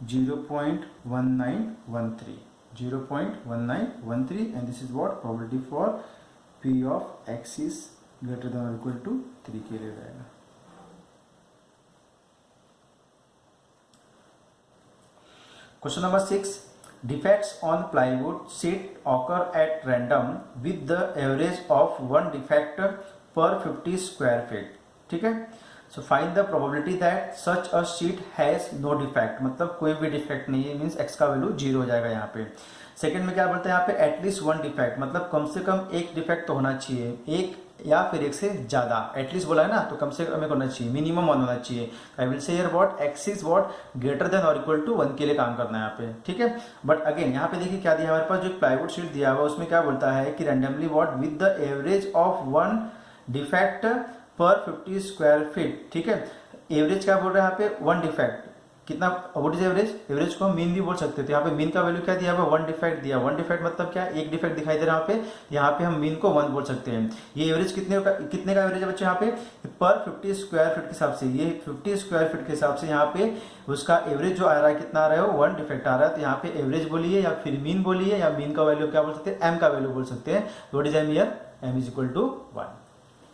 0.1913 and this is what probability for p of x is greater than और इक्वल टू 3 के लिए रहेगा। Question number 6, defects on plywood sheet occur at random with the average of 1 defect per 50 square feet, ठीक है। So find the probability that such a sheet has no defect, मतलब कोई भी defect नहीं है, मीन्स x का value 0 हो जाएगा यहाँ पे। सेकंड में क्या बोलते हैं यहाँ पे एटलीस्ट 1 डिफेक्ट, मतलब कम से कम एक डिफेक्ट तो होना चाहिए, या फिर एक से ज़्यादा, एटलीस्ट बोला है ना, तो कम से कम एक होना चाहिए, मिनिमम 1 होना चाहिए। आई will say here what x is what greater than और इक्वल टू 1 के लिए काम करना है यहाँ पे, ठीक है। बट अगेन यहाँ पे देखिए क्या दिया हमारे पास, जो प्लाईवुड शीट दिया हुआ उसमें क्या बोलता है कि randomly what with the average of 1 defect पर 50 स्क्वायर फीट, ठीक है। एवरेज क्या बोल रहा है यहाँ पे, 1 डिफेक्ट, कितना, व्हाट इज एवरेज, एवरेज को हम मीन भी बोल सकते थे। यहाँ पे मीन का वैल्यू क्या दिया हुआ, 1 डिफेक्ट दिया। 1 डिफेक्ट मतलब क्या, एक डिफेक्ट दिखाई दे रहा है यहाँ पे हम मीन को 1 बोल सकते हैं। ये एवरेज कितने का एवरेज है बच्चों यहाँ पे, पर 50 स्क्वायर फीट के हिसाब से, ये 50 स्क्वायर फीट के हिसाब से यहाँ पे उसका एवरेज जो आ रहा है कितना आ रहा है, 1 डिफेक्ट आ रहा है। तो यहाँ पे एवरेज बोलिए या फिर मीन बोलिए, या मीन का वैल्यू क्या बोल सकते हैं, एम का वैल्यू बोल सकते हैं। What is M here, M is equal to 1,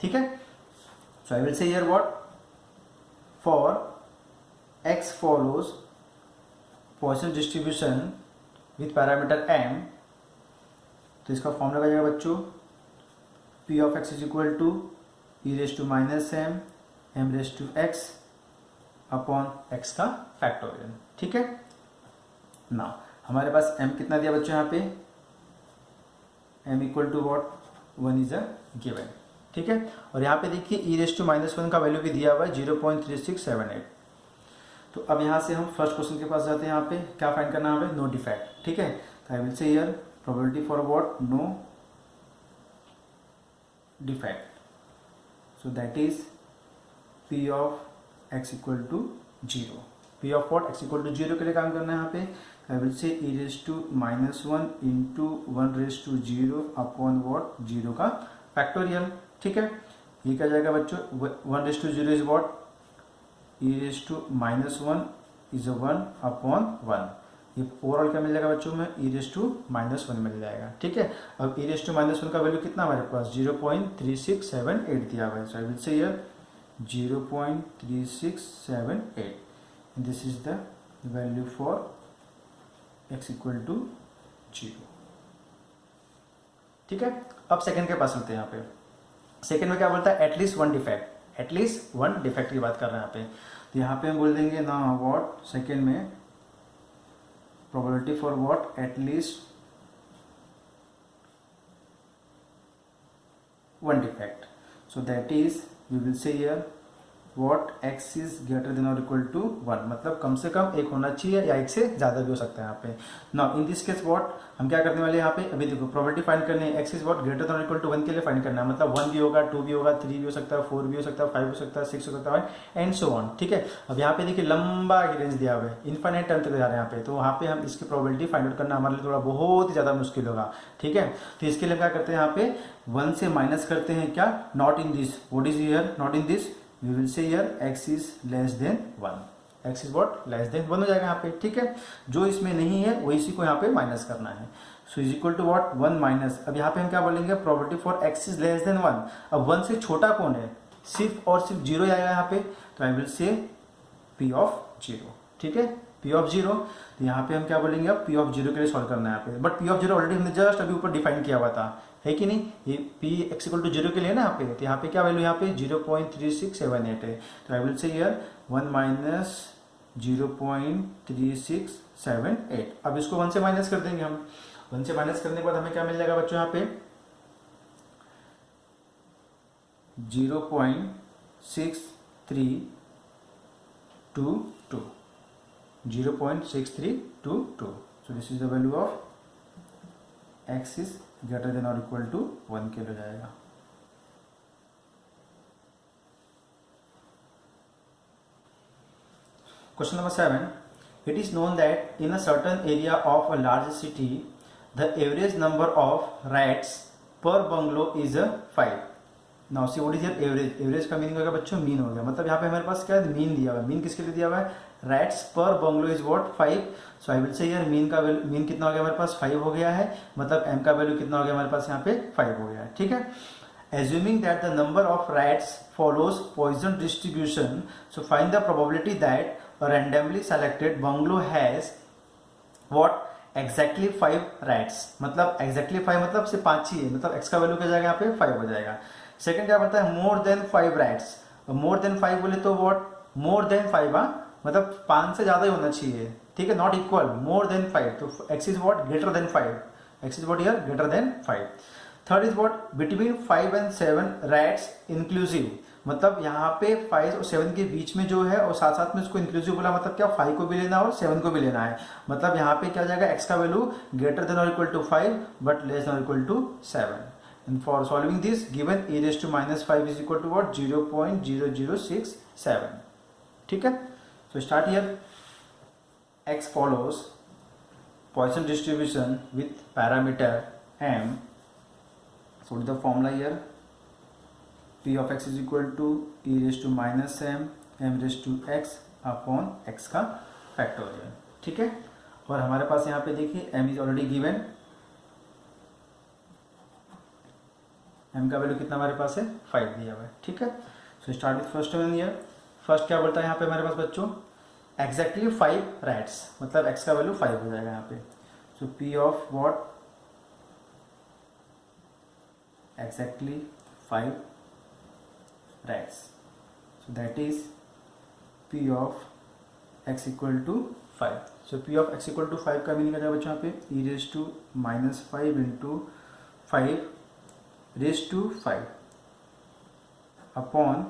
ठीक है। So I will say here what for x follows Poisson distribution with parameter m, तो इसका फॉर्मूला क्या जाएगा बच्चों, p of x is equal to e raise to minus m m raise to x upon x का factorial, ठीक है ना। हमारे पास m कितना दिया बच्चों यहाँ पे, m equal to what 1 is a given, ठीक है। और यहाँ पे देखिए e रेस टू माइनस 1 का वैल्यू भी दिया हुआ है 0.3678। तो अब यहाँ से हम फर्स्ट क्वेश्चन के पास जाते हैं। यहाँ पे क्या फाइंड करना है हमें, नो डिफेक्ट, ठीक है। तो I will say here probability for what, no defect, so that is p of x equal to 0। p of what, x equal to 0 के लिए काम करना है यहाँ पे। I will say e raise to minus 1 into 1 raise to 0 upon what 0 का factorial, ठीक है। ये क्या जाएगा बच्चों, 1 raise to 0 is what e raise to minus 1 is 1 upon 1। ये ओवरऑल क्या मिल जाएगा बच्चों में, e रेस टू माइनस 1 मिल जाएगा, ठीक है। अब e रेस टू माइनस 1 का वैल्यू कितना हमारे पास, 0.3678 दिया हुआ है। So I will say here 0.3678, this is the value for x equal to 0, ठीक है। अब सेकंड के पास चलते हैं। यहाँ पे सेकंड में क्या बोलता है, एटलीस्ट 1 डिफेक्ट, एटलीस्ट 1 डिफेक्ट की बात कर रहे हैं यहाँ पे। तो यहाँ पे हम बोल देंगे ना व्हाट, सेकेंड में probability for what, at least 1 defect, so that is we will say here what x is greater than और इक्वल टू 1, मतलब कम से कम एक होना चाहिए या एक से ज्यादा भी हो सकता है यहाँ पे। Now in this case what हम क्या करने वाले हैं यहाँ पे, अभी देखो प्रोबेबिलिटी फाइंड करनी है, x is what greater than और इक्वल टू 1 के लिए फाइंड करना है, मतलब 1 भी होगा, 2 भी होगा, 3 भी हो सकता है, 4 भी हो सकता है, 5 हो सकता है, 6 हो सकता है एंड सो ऑन, ठीक है। अब यहाँ पे देखिए लंबा रेंज दिया हुआ है, इनफाइनाइट टर्म तक जा रहे हैं यहाँ पे, तो वहाँ पे हम इसकी प्रोबेबिलिटी फाइंड आउट करना हमारे लिए थोड़ा बहुत ही ज्यादा मुश्किल होगा, ठीक है। तो इसके लिए क्या करते हैं यहाँ पे 1 से माइनस करते हैं, क्या, not in this, what is here not in this, we will say here x is less than 1, x is what less than 1 हो जाएगा यहाँ पे, ठीक है। जो इसमें नहीं है वो इसी को यहाँ पे माइनस करना है। So is equal to what 1 minus, अब यहाँ पे हम क्या बोलेंगे, probability for x is less than 1। अब 1 से छोटा कौन है, सिर्फ और सिर्फ 0 आएगा यहाँ पे, तो आई विल से p ऑफ 0, ठीक है, p ऑफ 0। तो यहाँ पे हम क्या बोलेंगे, अब p ऑफ 0 के लिए सॉल्व करना है यहाँ पे, बट p ऑफ 0 ऑलरेडी हमने जस्ट अभी ऊपर डिफाइन किया हुआ था, है कि नहीं, ये p x इक्वल टू 0 के लिए ना यहाँ पे। तो यहाँ पे क्या वैल्यू, यहाँ पे 0.3678 है। तो I will say here 1 minus 0.3678। अब इसको 1 से माइनस कर देंगे हम, 1 से माइनस करने के बाद हमें क्या मिल जाएगा बच्चों यहाँ पे 0.6322, 0.6322। So this is the value of x is greater than और इक्वल टू 1 के लिए जाएगा। Question number 7, it is known that in a certain area of a large city the average number of rats per bungalow is 5। Now see what is your average, average का meaning होगा बच्चों mean हो गया, मतलब यहाँ पे हमारे पास क्या है, मीन दिया हुआ है। मीन किसके लिए दिया हुआ है, rats per bungalow is what 5। So I will से यार मीन का मीन कितना हो गया हमारे पास 5 हो गया है, मतलब m का वैल्यू कितना हो गया हमारे पास यहाँ पे 5 हो गया है, ठीक है। Assuming that the number of rats follows Poisson distribution, so find the probability that a randomly selected bungalow has what exactly 5 rats, मतलब exactly 5 मतलब सिर्फ 5 ही है, मतलब x का वैल्यू क्या जाएगा यहाँ पे 5 हो जाएगा। सेकंड क्या बताया, more than 5 rats, more than 5 बोले तो व्हाट मोर देन 5, मतलब 5 से ज्यादा ही होना चाहिए, ठीक है, नॉट इक्वल, मोर देन 5, तो x is what greater than 5, x is what here greater than 5। Third is what, between 5 and 7 rats inclusive, मतलब यहाँ पे 5 और 7 के बीच में जो है और साथ साथ में उसको इंक्लूसिव बोला, मतलब क्या 5 को भी लेना और 7 को भी लेना है। मतलब यहाँ पे क्या हो जाएगा, x का वैल्यू ग्रेटर देन और equal to 5 but less than और equal to 7। And for solving this, given e raised to minus 5 is equal to what, 0.0067. ठीक है, so start here. X follows Poisson distribution with parameter m. So the formula here, p of x is equal to e raised to minus m raised to x upon x का factorial. ठीक है, और हमारे पास यहाँ पे देखिए m is already given, m का value कितना हमारे पास है 5 दिया हुआ है। ठीक है, so start with first one year. First क्या बोलता है यहाँ पे हमारे पास बच्चों, एग्जैक्टली 5 रैट्स, मतलब x का वैल्यू 5 हो जाएगा यहाँ पे। So p of what, exactly 5 rats, so that is p of x equal to 5। So p of x equal to 5 का मीनिंग आ जाएगा बच्चों यहाँ पे e raise to minus 5 into 5 raise to 5 upon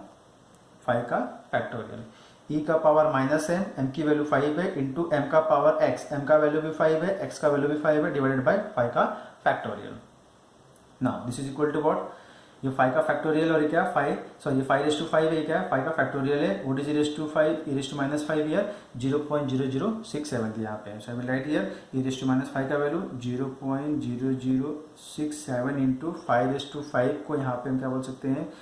5 का फैक्टोरियल, e का power minus m, m की value 5 है, इंटू m का पावर x, m का वैल्यू भी 5 है, x का वैल्यू भी 5 है, डिवाइडेड बाय 5 का factorial. Now this is equal to what, ये 5 का फैक्टोरियल और ये क्या 5, सॉरी ये 5 रेज टू 5 है, ये क्या है 5 का फैक्टोरियल है, what is e raise to 5, e raise to minus 5 here 0.0067 यहाँ पे। So I will write here e raise to minus 5 का वैल्यू 0.0067 इंटू 5 रेज टू 5 को यहाँ पे हम क्या बोल सकते हैं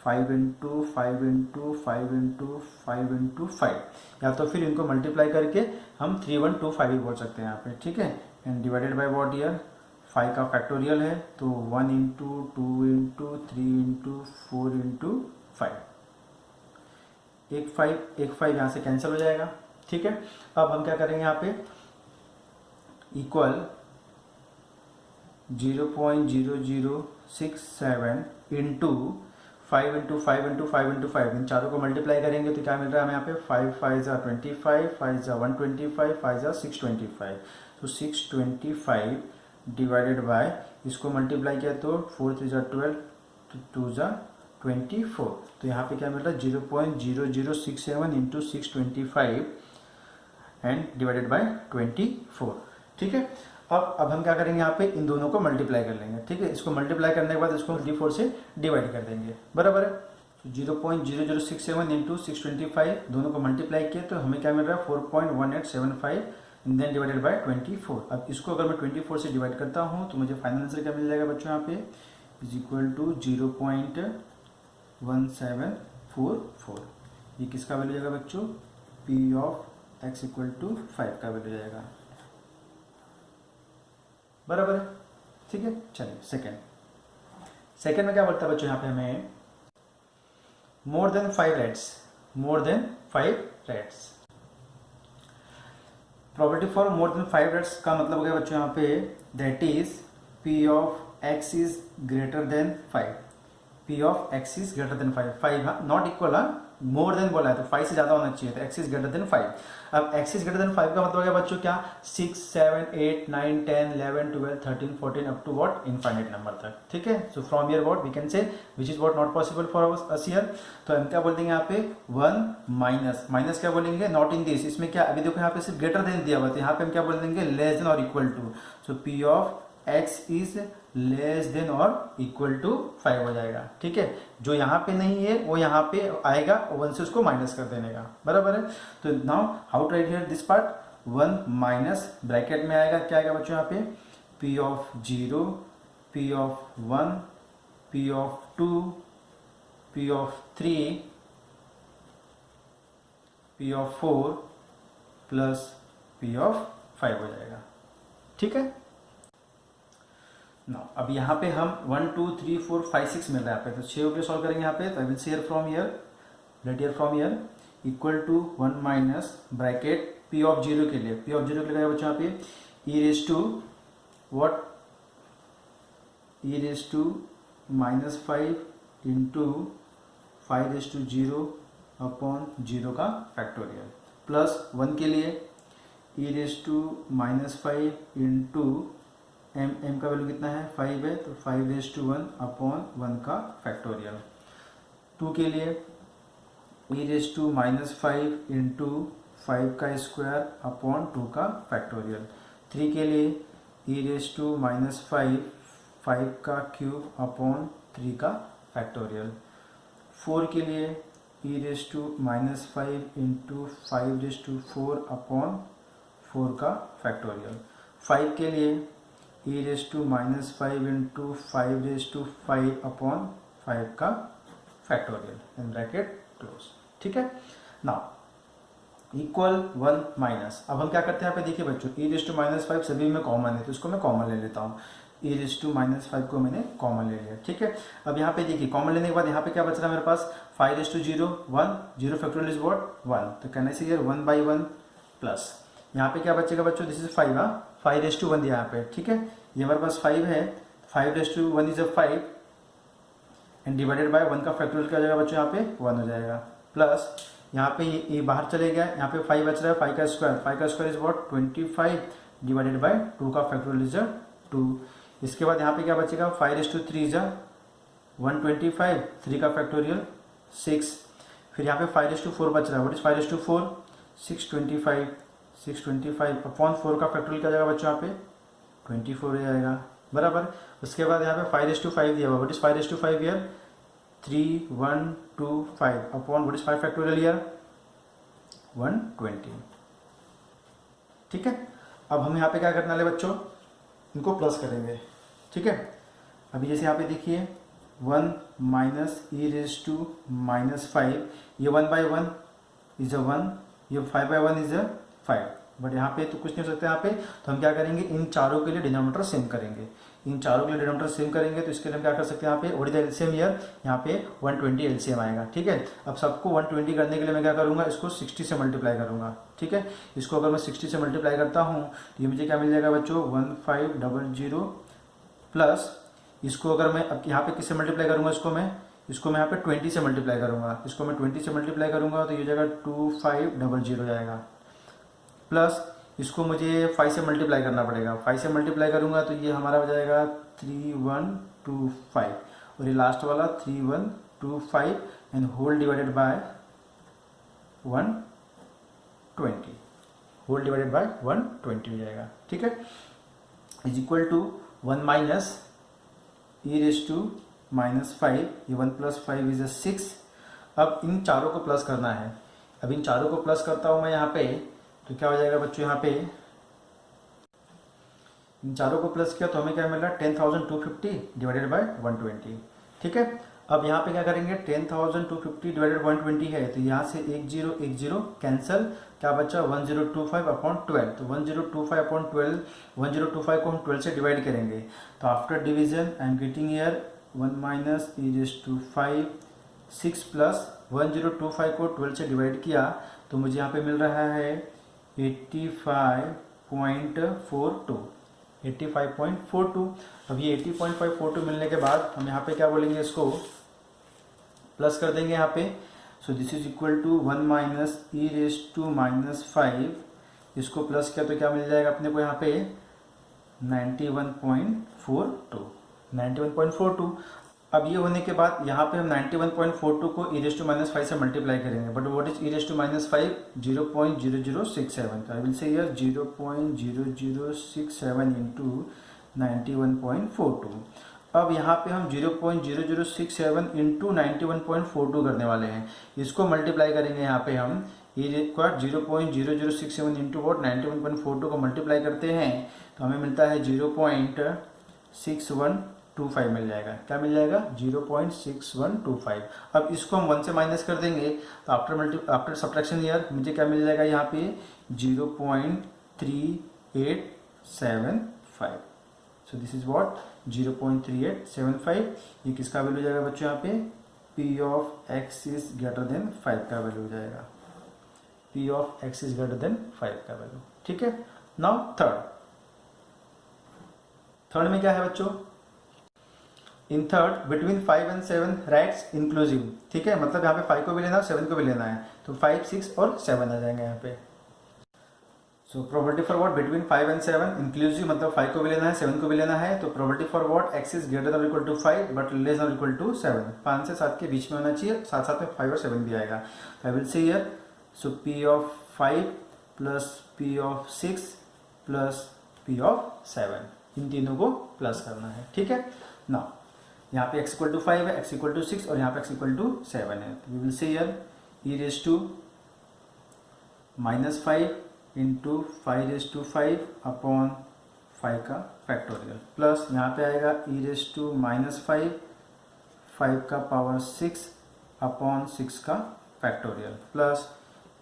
5 इंटू 5 इंटू 5 इंटू 5 इंटू 5, या तो फिर इनको मल्टीप्लाई करके हम 3125 भी बोल सकते हैं यहाँ पे। ठीक है, and divided by what here 5 का फैक्टोरियल है, तो 1 इंटू 2 इंटू 3 इंटू 4 इंटू 5, एक 5 यहाँ से कैंसिल हो जाएगा। ठीक है, अब हम क्या करेंगे यहाँ पे equal 0.0067 into 5 into 5 into 5 into 5, इन चारों को मल्टीप्लाई करेंगे तो क्या मिल रहा है हमें यहाँ पे 5 5 जा 25, 5 जा 125, 5 जा 625, तो 625 डिवाइडेड बाय, इसको मल्टीप्लाई किया तो 4 3 जा 12, 2 जा 24, तो यहाँ पे क्या मिल रहा है 0.0067 इंटू 625 एंड डिवाइडेड बाय 24। ठीक है, अब हम क्या करेंगे यहाँ पे इन दोनों को मल्टीप्लाई कर लेंगे। ठीक है, इसको मल्टीप्लाई करने के बाद इसको 4 से डिवाइड कर देंगे, बराबर है। 0.0067 इंटू 625 दोनों को मल्टीप्लाई किए तो हमें क्या मिल रहा है 4.1875 एंड देन डिवाइडेड बाय 24। अब इसको अगर मैं 24 से डिवाइड करता हूँ तो मुझे फाइनल आंसर क्या मिल जाएगा बच्चों यहाँ पे इज इक्वल टू 0.1744। ये किसका वैल्यू जाएगा बच्चों, p of x equal to 5 का वैल्यू जाएगा, बराबर है। ठीक है, चलिए सेकेंड में क्या बोलता है बच्चों यहाँ पे हमें more than 5 rats, more than 5 rats. Probability for more than 5 rats का मतलब हो गया बच्चों यहाँ पे that is p of x is greater then 5, p of x is greater then 5 not equal, more than बोला है तो 5 से ज्यादा होना चाहिए, तो x इज ग्रेटर देन 5। अब x इज ग्रेटर देन 5 का मतलब हो गया बच्चों क्या 6 7 8 9 10 11 12 13 14 up to what infinite number तक। ठीक है, so from here what we can say which is what not possible for us here, तो हम क्या बोल देंगे यहाँ पे 1 माइनस क्या बोलेंगे नॉट इन दिस, इसमें क्या अभी देखो यहाँ पे सिर्फ ग्रेटर देन दिया हुआ है, तो यहाँ पे हम क्या बोल देंगे लेस देन और equal to, so p of x is less than और इक्वल टू 5 हो जाएगा। ठीक है, जो यहाँ पे नहीं है वो यहाँ पे आएगा, 1 से उसको माइनस कर देने का, बराबर है। तो now how to write here this part, 1 minus bracket में आएगा क्या आएगा बच्चों यहाँ पे p of 0, p of 1, p of 2, p of 3, p of 4 plus p of 5 हो जाएगा। ठीक है, Now, अब यहाँ पे हम 1 2 3 4 5 6 मिल रहा है यहाँ पे, तो 6 के सॉल्व करेंगे यहाँ पे, तो I will say here from here let here from here equal to 1 minus bracket p of 0 के लिए, p ऑफ 0 के लिए बच्चों यहाँ पे e raise to what, e raise to minus 5 into 5 raise to 0 upon 0 का फैक्टोरियल, प्लस 1 के लिए e raise to minus 5 into m का वैल्यू कितना है 5 है, तो 5^1 अपॉन 1 का फैक्टोरियल। 2 के लिए e−5 इंटू 5 का स्क्वायर अपॉन 2 का फैक्टोरियल। 3 के लिए e−5 5 का क्यूब अपॉन 3 का फैक्टोरियल। 4 के लिए e−5 इंटू 5^4 अपॉन 4 का फैक्टोरियल। 5 के लिए e−5 इंटू 5^5 अपॉन 5 का फैक्टोरियल इन ब्रैकेट क्लोज। ठीक है, नाउ इक्वल 1 माइनस। अब हम क्या करते हैं यहाँ पे देखिए बच्चों, e−5 सभी में कॉमन है तो इसको मैं कॉमन ले लेता हूँ। e−5 को मैंने कॉमन ले लिया। ठीक है, अब यहाँ पे देखिए कॉमन लेने के बाद यहाँ पे क्या बच रहा है मेरे पास 5^0 1, 0 फैक्टोरियल इज व्हाट 1, तो कहना से 1/1 प्लस यहाँ पे क्या बचेगा बच्चों, दिस इज 5, 5^1 दिया यहाँ पे। ठीक है, ये हमारे पास 5 है, 5^1 इज 5 एंड डिवाइडेड बाय 1 का फैक्टोरियल क्या हो जाएगा बच्चों, यहाँ पे 1 हो जाएगा। प्लस यहाँ पे ये बाहर चले गया, यहाँ पे 5 बच रहा है, 5 का square is what 25 divided by 2 का फैक्टोरियल इज 2। इसके बाद यहाँ पे क्या बचेगा 5^3 इज 125, 3 का फैक्टोरियल 6। फिर यहाँ पे 5^4 बच रहा है, व्हाट इज 5^4 625 अपॉन 4 का फैक्टोरियल क्या जाएगा बच्चों, यहाँ पे 24 हो जाएगा बराबर। उसके बाद यहाँ पे 5:5 दिया हुआ, what is 5:5 year 3125 upon what is 5 factorial year 120। ठीक है, अब हम यहाँ पे क्या करने वाले बच्चों, इनको प्लस करेंगे। ठीक है, अभी जैसे यहाँ पे देखिए 1 माइनस e−5, ये 1/1 इज 1, ये 5/1 इज 5, बट यहाँ पे तो कुछ नहीं हो सकता यहाँ पे, तो हम क्या करेंगे इन चारों के लिए डिनोमिनेटर सेम करेंगे। इन चारों के लिए डिनोमिनेटर सेम करेंगे तो इसके लिए हम क्या कर सकते हैं, यहाँ पे ओरिजिनल एलसीएम ईयर यहाँ पे 120 एलसीएम आएगा। ठीक है, अब सबको 120 करने के लिए मैं क्या करूँगा, इसको 60 से मल्टीप्लाई करूँगा। ठीक है, इसको अगर मैं 60 से मल्टीप्लाई करता हूँ तो ये मुझे क्या मिल जाएगा बच्चों 1500 प्लस इसको अगर मैं अब यहाँ पे किससे मल्टीप्लाई करूँगा, इसको मैं यहाँ पे 20 से मल्टीप्लाई करूँगा। इसको मैं 20 से मल्टीप्लाई करूँगा तो ये जाएगा 2500 जाएगा। प्लस इसको मुझे 5 से मल्टीप्लाई करना पड़ेगा, 5 से मल्टीप्लाई करूँगा तो ये हमारा हो जाएगा 3125 और ये लास्ट वाला 3125 and whole divided by 120, whole divided by 120 हो जाएगा। ठीक है, is equal to 1 minus e−5, ये 1 + 5 इज 6। अब इन चारों को प्लस करना है, अब इन चारों को प्लस करता हूँ मैं यहाँ पे, तो क्या हो जाएगा बच्चों, यहाँ पे इन चारों को प्लस किया तो हमें क्या मिल रहा है 10,250 डिवाइडेड बाय 120। ठीक है, अब यहाँ पे क्या करेंगे 10,250 डिवाइडेड 120 है तो यहाँ से 10 कैंसिल, क्या बचा 1025 अपॉन 12, तो 1025 अपॉन 12, 1025 को हम 12 से डिवाइड करेंगे तो after division I am getting here 1 minus e−5 6 plus 1025 को 12 से डिवाइड किया तो मुझे यहाँ पे मिल रहा है 85.42। अब ये 80.542 मिलने के बाद हम यहाँ पे क्या बोलेंगे, इसको प्लस कर देंगे यहाँ पे। So this is equal to 1 minus e−5, इसको प्लस किया तो क्या मिल जाएगा अपने को यहाँ पे 91.42। अब ये होने के बाद यहाँ पे हम 91.42 को e−5 से मल्टीप्लाई करेंगे, but what is e−5 0.0067, I will say here 0.0067 into 91.42। अब यहाँ पे हम 0.0067 इंटू 91.42 करने वाले हैं, इसको मल्टीप्लाई करेंगे यहाँ पे हम ये 0.0067 इंटू वॉट 91.42 को मल्टीप्लाई करते हैं तो हमें मिलता है 0.6125 मिल जाएगा। क्या मिल जाएगा 0.6125। अब इसको हम 1 से माइनस कर देंगे तो आफ्टर सब्ट्रैक्शन ईयर मुझे क्या मिल जाएगा यहाँ पे 0.3875। सो दिस इज व्हाट 0.3875। ये किसका वैल्यू जाएगा बच्चों, यहाँ पे P of x is greater then 5 का वैल्यू हो जाएगा, P of x is greater then 5 का वैल्यू। ठीक है, नाउ थर्ड में क्या है बच्चों, in third between 5 and 7 rights inclusive. ठीक है, मतलब यहाँ पे 5 को भी लेना है 7 को भी लेना है तो 5, 6 और 7 आ जाएंगे यहाँ पे। So probability for what between 5 and 7 inclusive, मतलब 5 को भी लेना है 7 को भी लेना है, तो probability for what x is greater than equal to 5 but less than equal to 7, 5 से 7 के बीच में होना चाहिए, साथ साथ में 5 और 7 भी आएगा। आई will say here, so p of 5 plus p of 6 plus p of 7, इन तीनों को प्लस करना है, ठीक है ना। यहाँ पे x इक्वल टू 5 है, x इक्वल टू 6 और यहाँ पे x इक्वल टू 7 है, तो we will say here e raise to -5 into 5 upon 5 का फैक्टोरियल, प्लस यहाँ पे आएगा e रेज टू -5 5 का पावर 6 अपॉन 6 का factorial, plus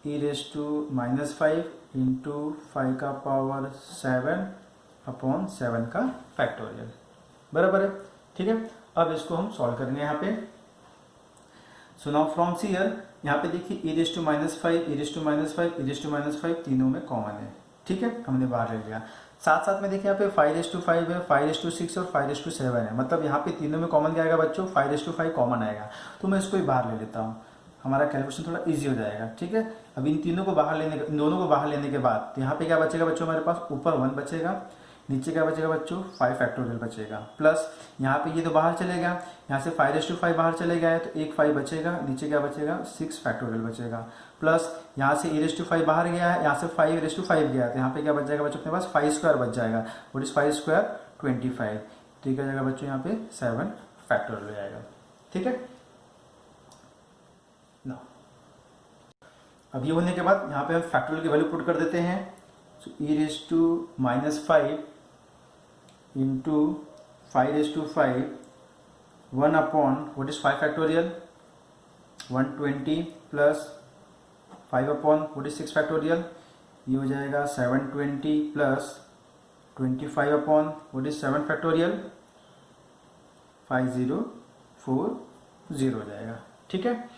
e raise to -5 into 5 का पावर 7 अपॉन 7 का फैक्टोरियल, बराबर है, ठीक है। अब इसको हम सॉल्व करेंगे यहाँ पे। सो नाउ फ्रॉम हियर, यहाँ पे देखिए e raise to -5 e raise to -5 e raise to -5 तीनों में कॉमन है, ठीक है, हमने बाहर ले लिया। साथ साथ में देखिए यहाँ पे 5 रेज टू 5 है, 5 रेज टू 6 और 5 रेज टू 7 है, मतलब यहाँ पे तीनों में कॉमन क्या आएगा बच्चों, 5 रेज टू 5 कॉमन आएगा, तो मैं इसको ही बाहर ले लेता हूँ, हमारा कैलकुलेशन थोड़ा इजी हो जाएगा, ठीक है। अब इन तीनों को बाहर लेने, इन दोनों को बाहर लेने के बाद तो यहाँ पे क्या बचेगा बच्चों, हमारे पास ऊपर 1 बचेगा, नीचे क्या बचेगा बच्चों, 5 फैक्टोरियल बचेगा, प्लस यहाँ पे ये तो बाहर चलेगा, यहाँ से 5 रेज टू 5 बाहर चले गया है तो एक 5 बचेगा, नीचे क्या बचेगा 6 फैक्टोरियल बचेगा, प्लस यहाँ से e रेज टू 5 बाहर गया है, यहाँ से 5 रेज टू 5 गया है, तो यहाँ पे क्या बच जाएगा बच्चों अपने पास 5 स्क्वायर बच जाएगा, व्हाट इज 5 स्क्वायर 25, तो क्या जाएगा बच्चों यहाँ पे 7 फैक्टोरियल हो जाएगा, ठीक है ना। अब ये होने के बाद यहाँ पे हम फैक्टोरियल की वैल्यू पुट कर देते हैं, so e raise to -5 into 5 raise to 5 1 upon what is 5 factorial 120 plus 5 upon what is 6 factorial, ये हो जाएगा 720 plus 25 upon what is 7 factorial 5040 हो जाएगा, ठीक है।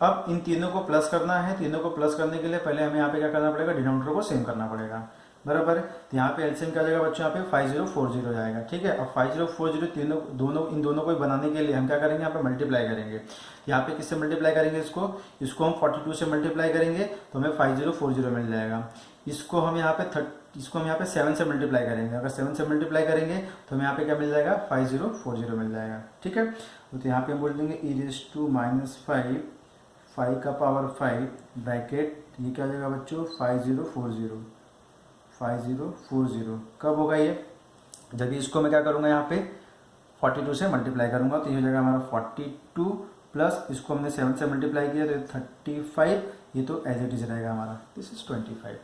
अब इन तीनों को प्लस करना है, तीनों को प्लस करने के लिए पहले हमें यहाँ पे क्या करना पड़ेगा, डिनोमिनेटर को सेम करना पड़ेगा, बराबर है। तो यहाँ पे एलसीएम क्या जाएगा बच्चों, यहाँ पे 5040 हो जाएगा, ठीक है। अब 5040 तीनों दोनों इन दोनों को बनाने के लिए हम क्या करेंगे, यहाँ पे मल्टीप्लाई करेंगे, यहाँ पे किससे मल्टीप्लाई करेंगे, इसको हम 42 से मल्टीप्लाई करेंगे तो हमें 5040 मिल जाएगा, इसको हम यहाँ पे 7 से मल्टीप्लाई करेंगे, अगर 7 से मल्टीप्लाई करेंगे तो हमें यहाँ पे क्या मिल जाएगा 5040 मिल जाएगा, ठीक है। तो यहाँ पे हम बोल देंगे e रेज टू -5 5 का पावर 5 ब्रैकेट, ये क्या हो जाएगा बच्चों 5040 कब होगा ये, जब इसको मैं क्या करूँगा यहाँ पे 42 से मल्टीप्लाई करूँगा, तो ये हो जाएगा हमारा 42 प्लस इसको हमने 7 से मल्टीप्लाई किया तो 35, ये तो एज इट इज रहेगा हमारा, दिस इज 25,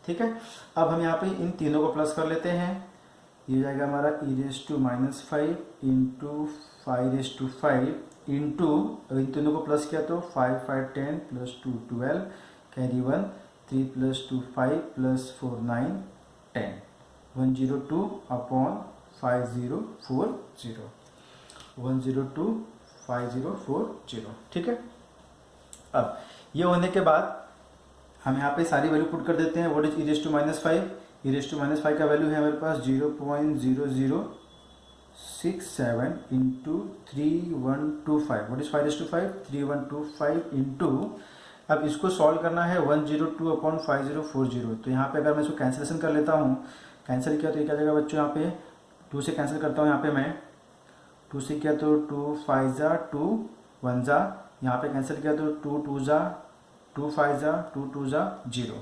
ठीक है। अब हम यहाँ पे इन तीनों को प्लस कर लेते हैं, ये हो जाएगा हमारा e raise to -5 into 5 raise to 5 into, इन तीनों को प्लस किया तो 5 5 10 plus 2 12 carry 1 3 plus 2 5 plus 4 9 10 102 upon 5040 102 5040, ठीक है। अब ये होने के बाद हम यहाँ पे सारी वैल्यू पुट कर देते हैं, what is e raise to -5, e raise to -5 का वैल्यू है हमारे पास 0.0067 into 3125, what is 5 raise to 5 3125 into, अब इसको सॉल्व करना है 102 अपॉन 5040, तो यहाँ पे अगर मैं इसको कैंसिलेशन कर लेता हूँ, कैंसिल किया तो ये क्या जाएगा बच्चों, यहाँ पे 2 से कैंसिल करता हूँ, यहाँ पे मैं 2 से किया तो 2 5 जा 2 1 जा, यहाँ पे कैंसिल किया तो 2 2 जा 2 5 जा 2 2 जा 0,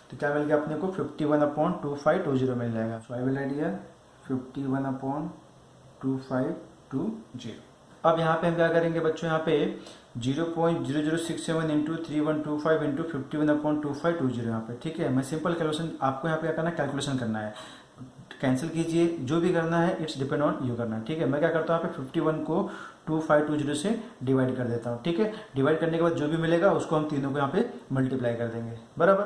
तो क्या मिल गया अपने को 51 अपॉन 2520 मिल जाएगा, so I will write here 51 upon 2520। अब यहाँ पे हम क्या करेंगे बच्चों, यहाँ पे 0.0067 इंटू 3125 इंटू 51 अपॉन 2520 यहाँ पे, ठीक है। मैं सिंपल कैलकुलेशन, आपको यहाँ पे क्या करना है, कैलकुलेशन करना है, कैंसिल कीजिए, जो भी करना है इट्स डिपेंड ऑन यू करना है, ठीक है। मैं क्या करता हूँ यहाँ पे 51 को 2520 से डिवाइड कर देता हूँ, ठीक है। डिवाइड करने के बाद जो भी मिलेगा उसको हम तीनों को यहाँ पे मल्टीप्लाई कर देंगे, बराबर।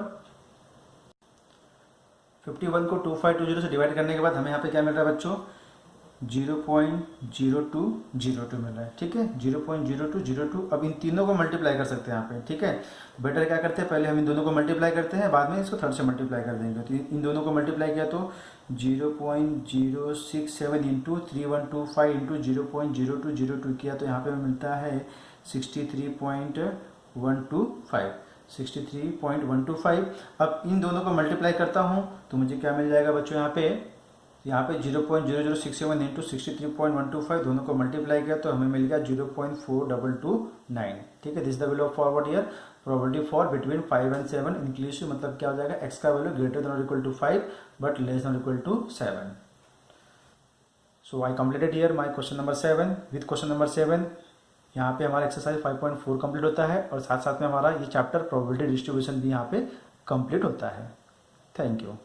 51 को 2520 से डिवाइड करने के बाद हमें यहाँ पे क्या मिल रहा है बच्चों, 0.0202 मिल रहा है, ठीक है 0.0202। अब इन तीनों को मल्टीप्लाई कर सकते हैं यहाँ पे, ठीक है। बेटर क्या करते हैं, पहले हम इन दोनों को मल्टीप्लाई करते हैं, बाद में इसको थर्ड से मल्टीप्लाई कर देंगे, तो इन दोनों को मल्टीप्लाई किया तो 0.067 इंटू 3125 इंटू 0.0202 किया तो यहाँ पे मिलता है 63.125, 63.125। अब इन दोनों को मल्टीप्लाई करता हूँ तो मुझे क्या मिल जाएगा बच्चों, यहाँ पे 0.0067 इंटू 63.125 दोनों को मल्टीप्लाई किया तो हमें मिल गया 0.4229। ठीक है, this the value of forward year probability for between 5 and 7 inclusive, मतलब क्या हो जाएगा, x का वैल्यू ग्रेटर देन और equal to 5 but less than और equal to 7। So I completed here my question number 7। With question number 7 यहाँ पे हमारा एक्सरसाइज 5.4 कंप्लीट होता है और साथ साथ में हमारा ये चैप्टर प्रोबेबिलिटी डिस्ट्रीब्यूशन भी यहाँ पे कंप्लीट होता है। Thank you.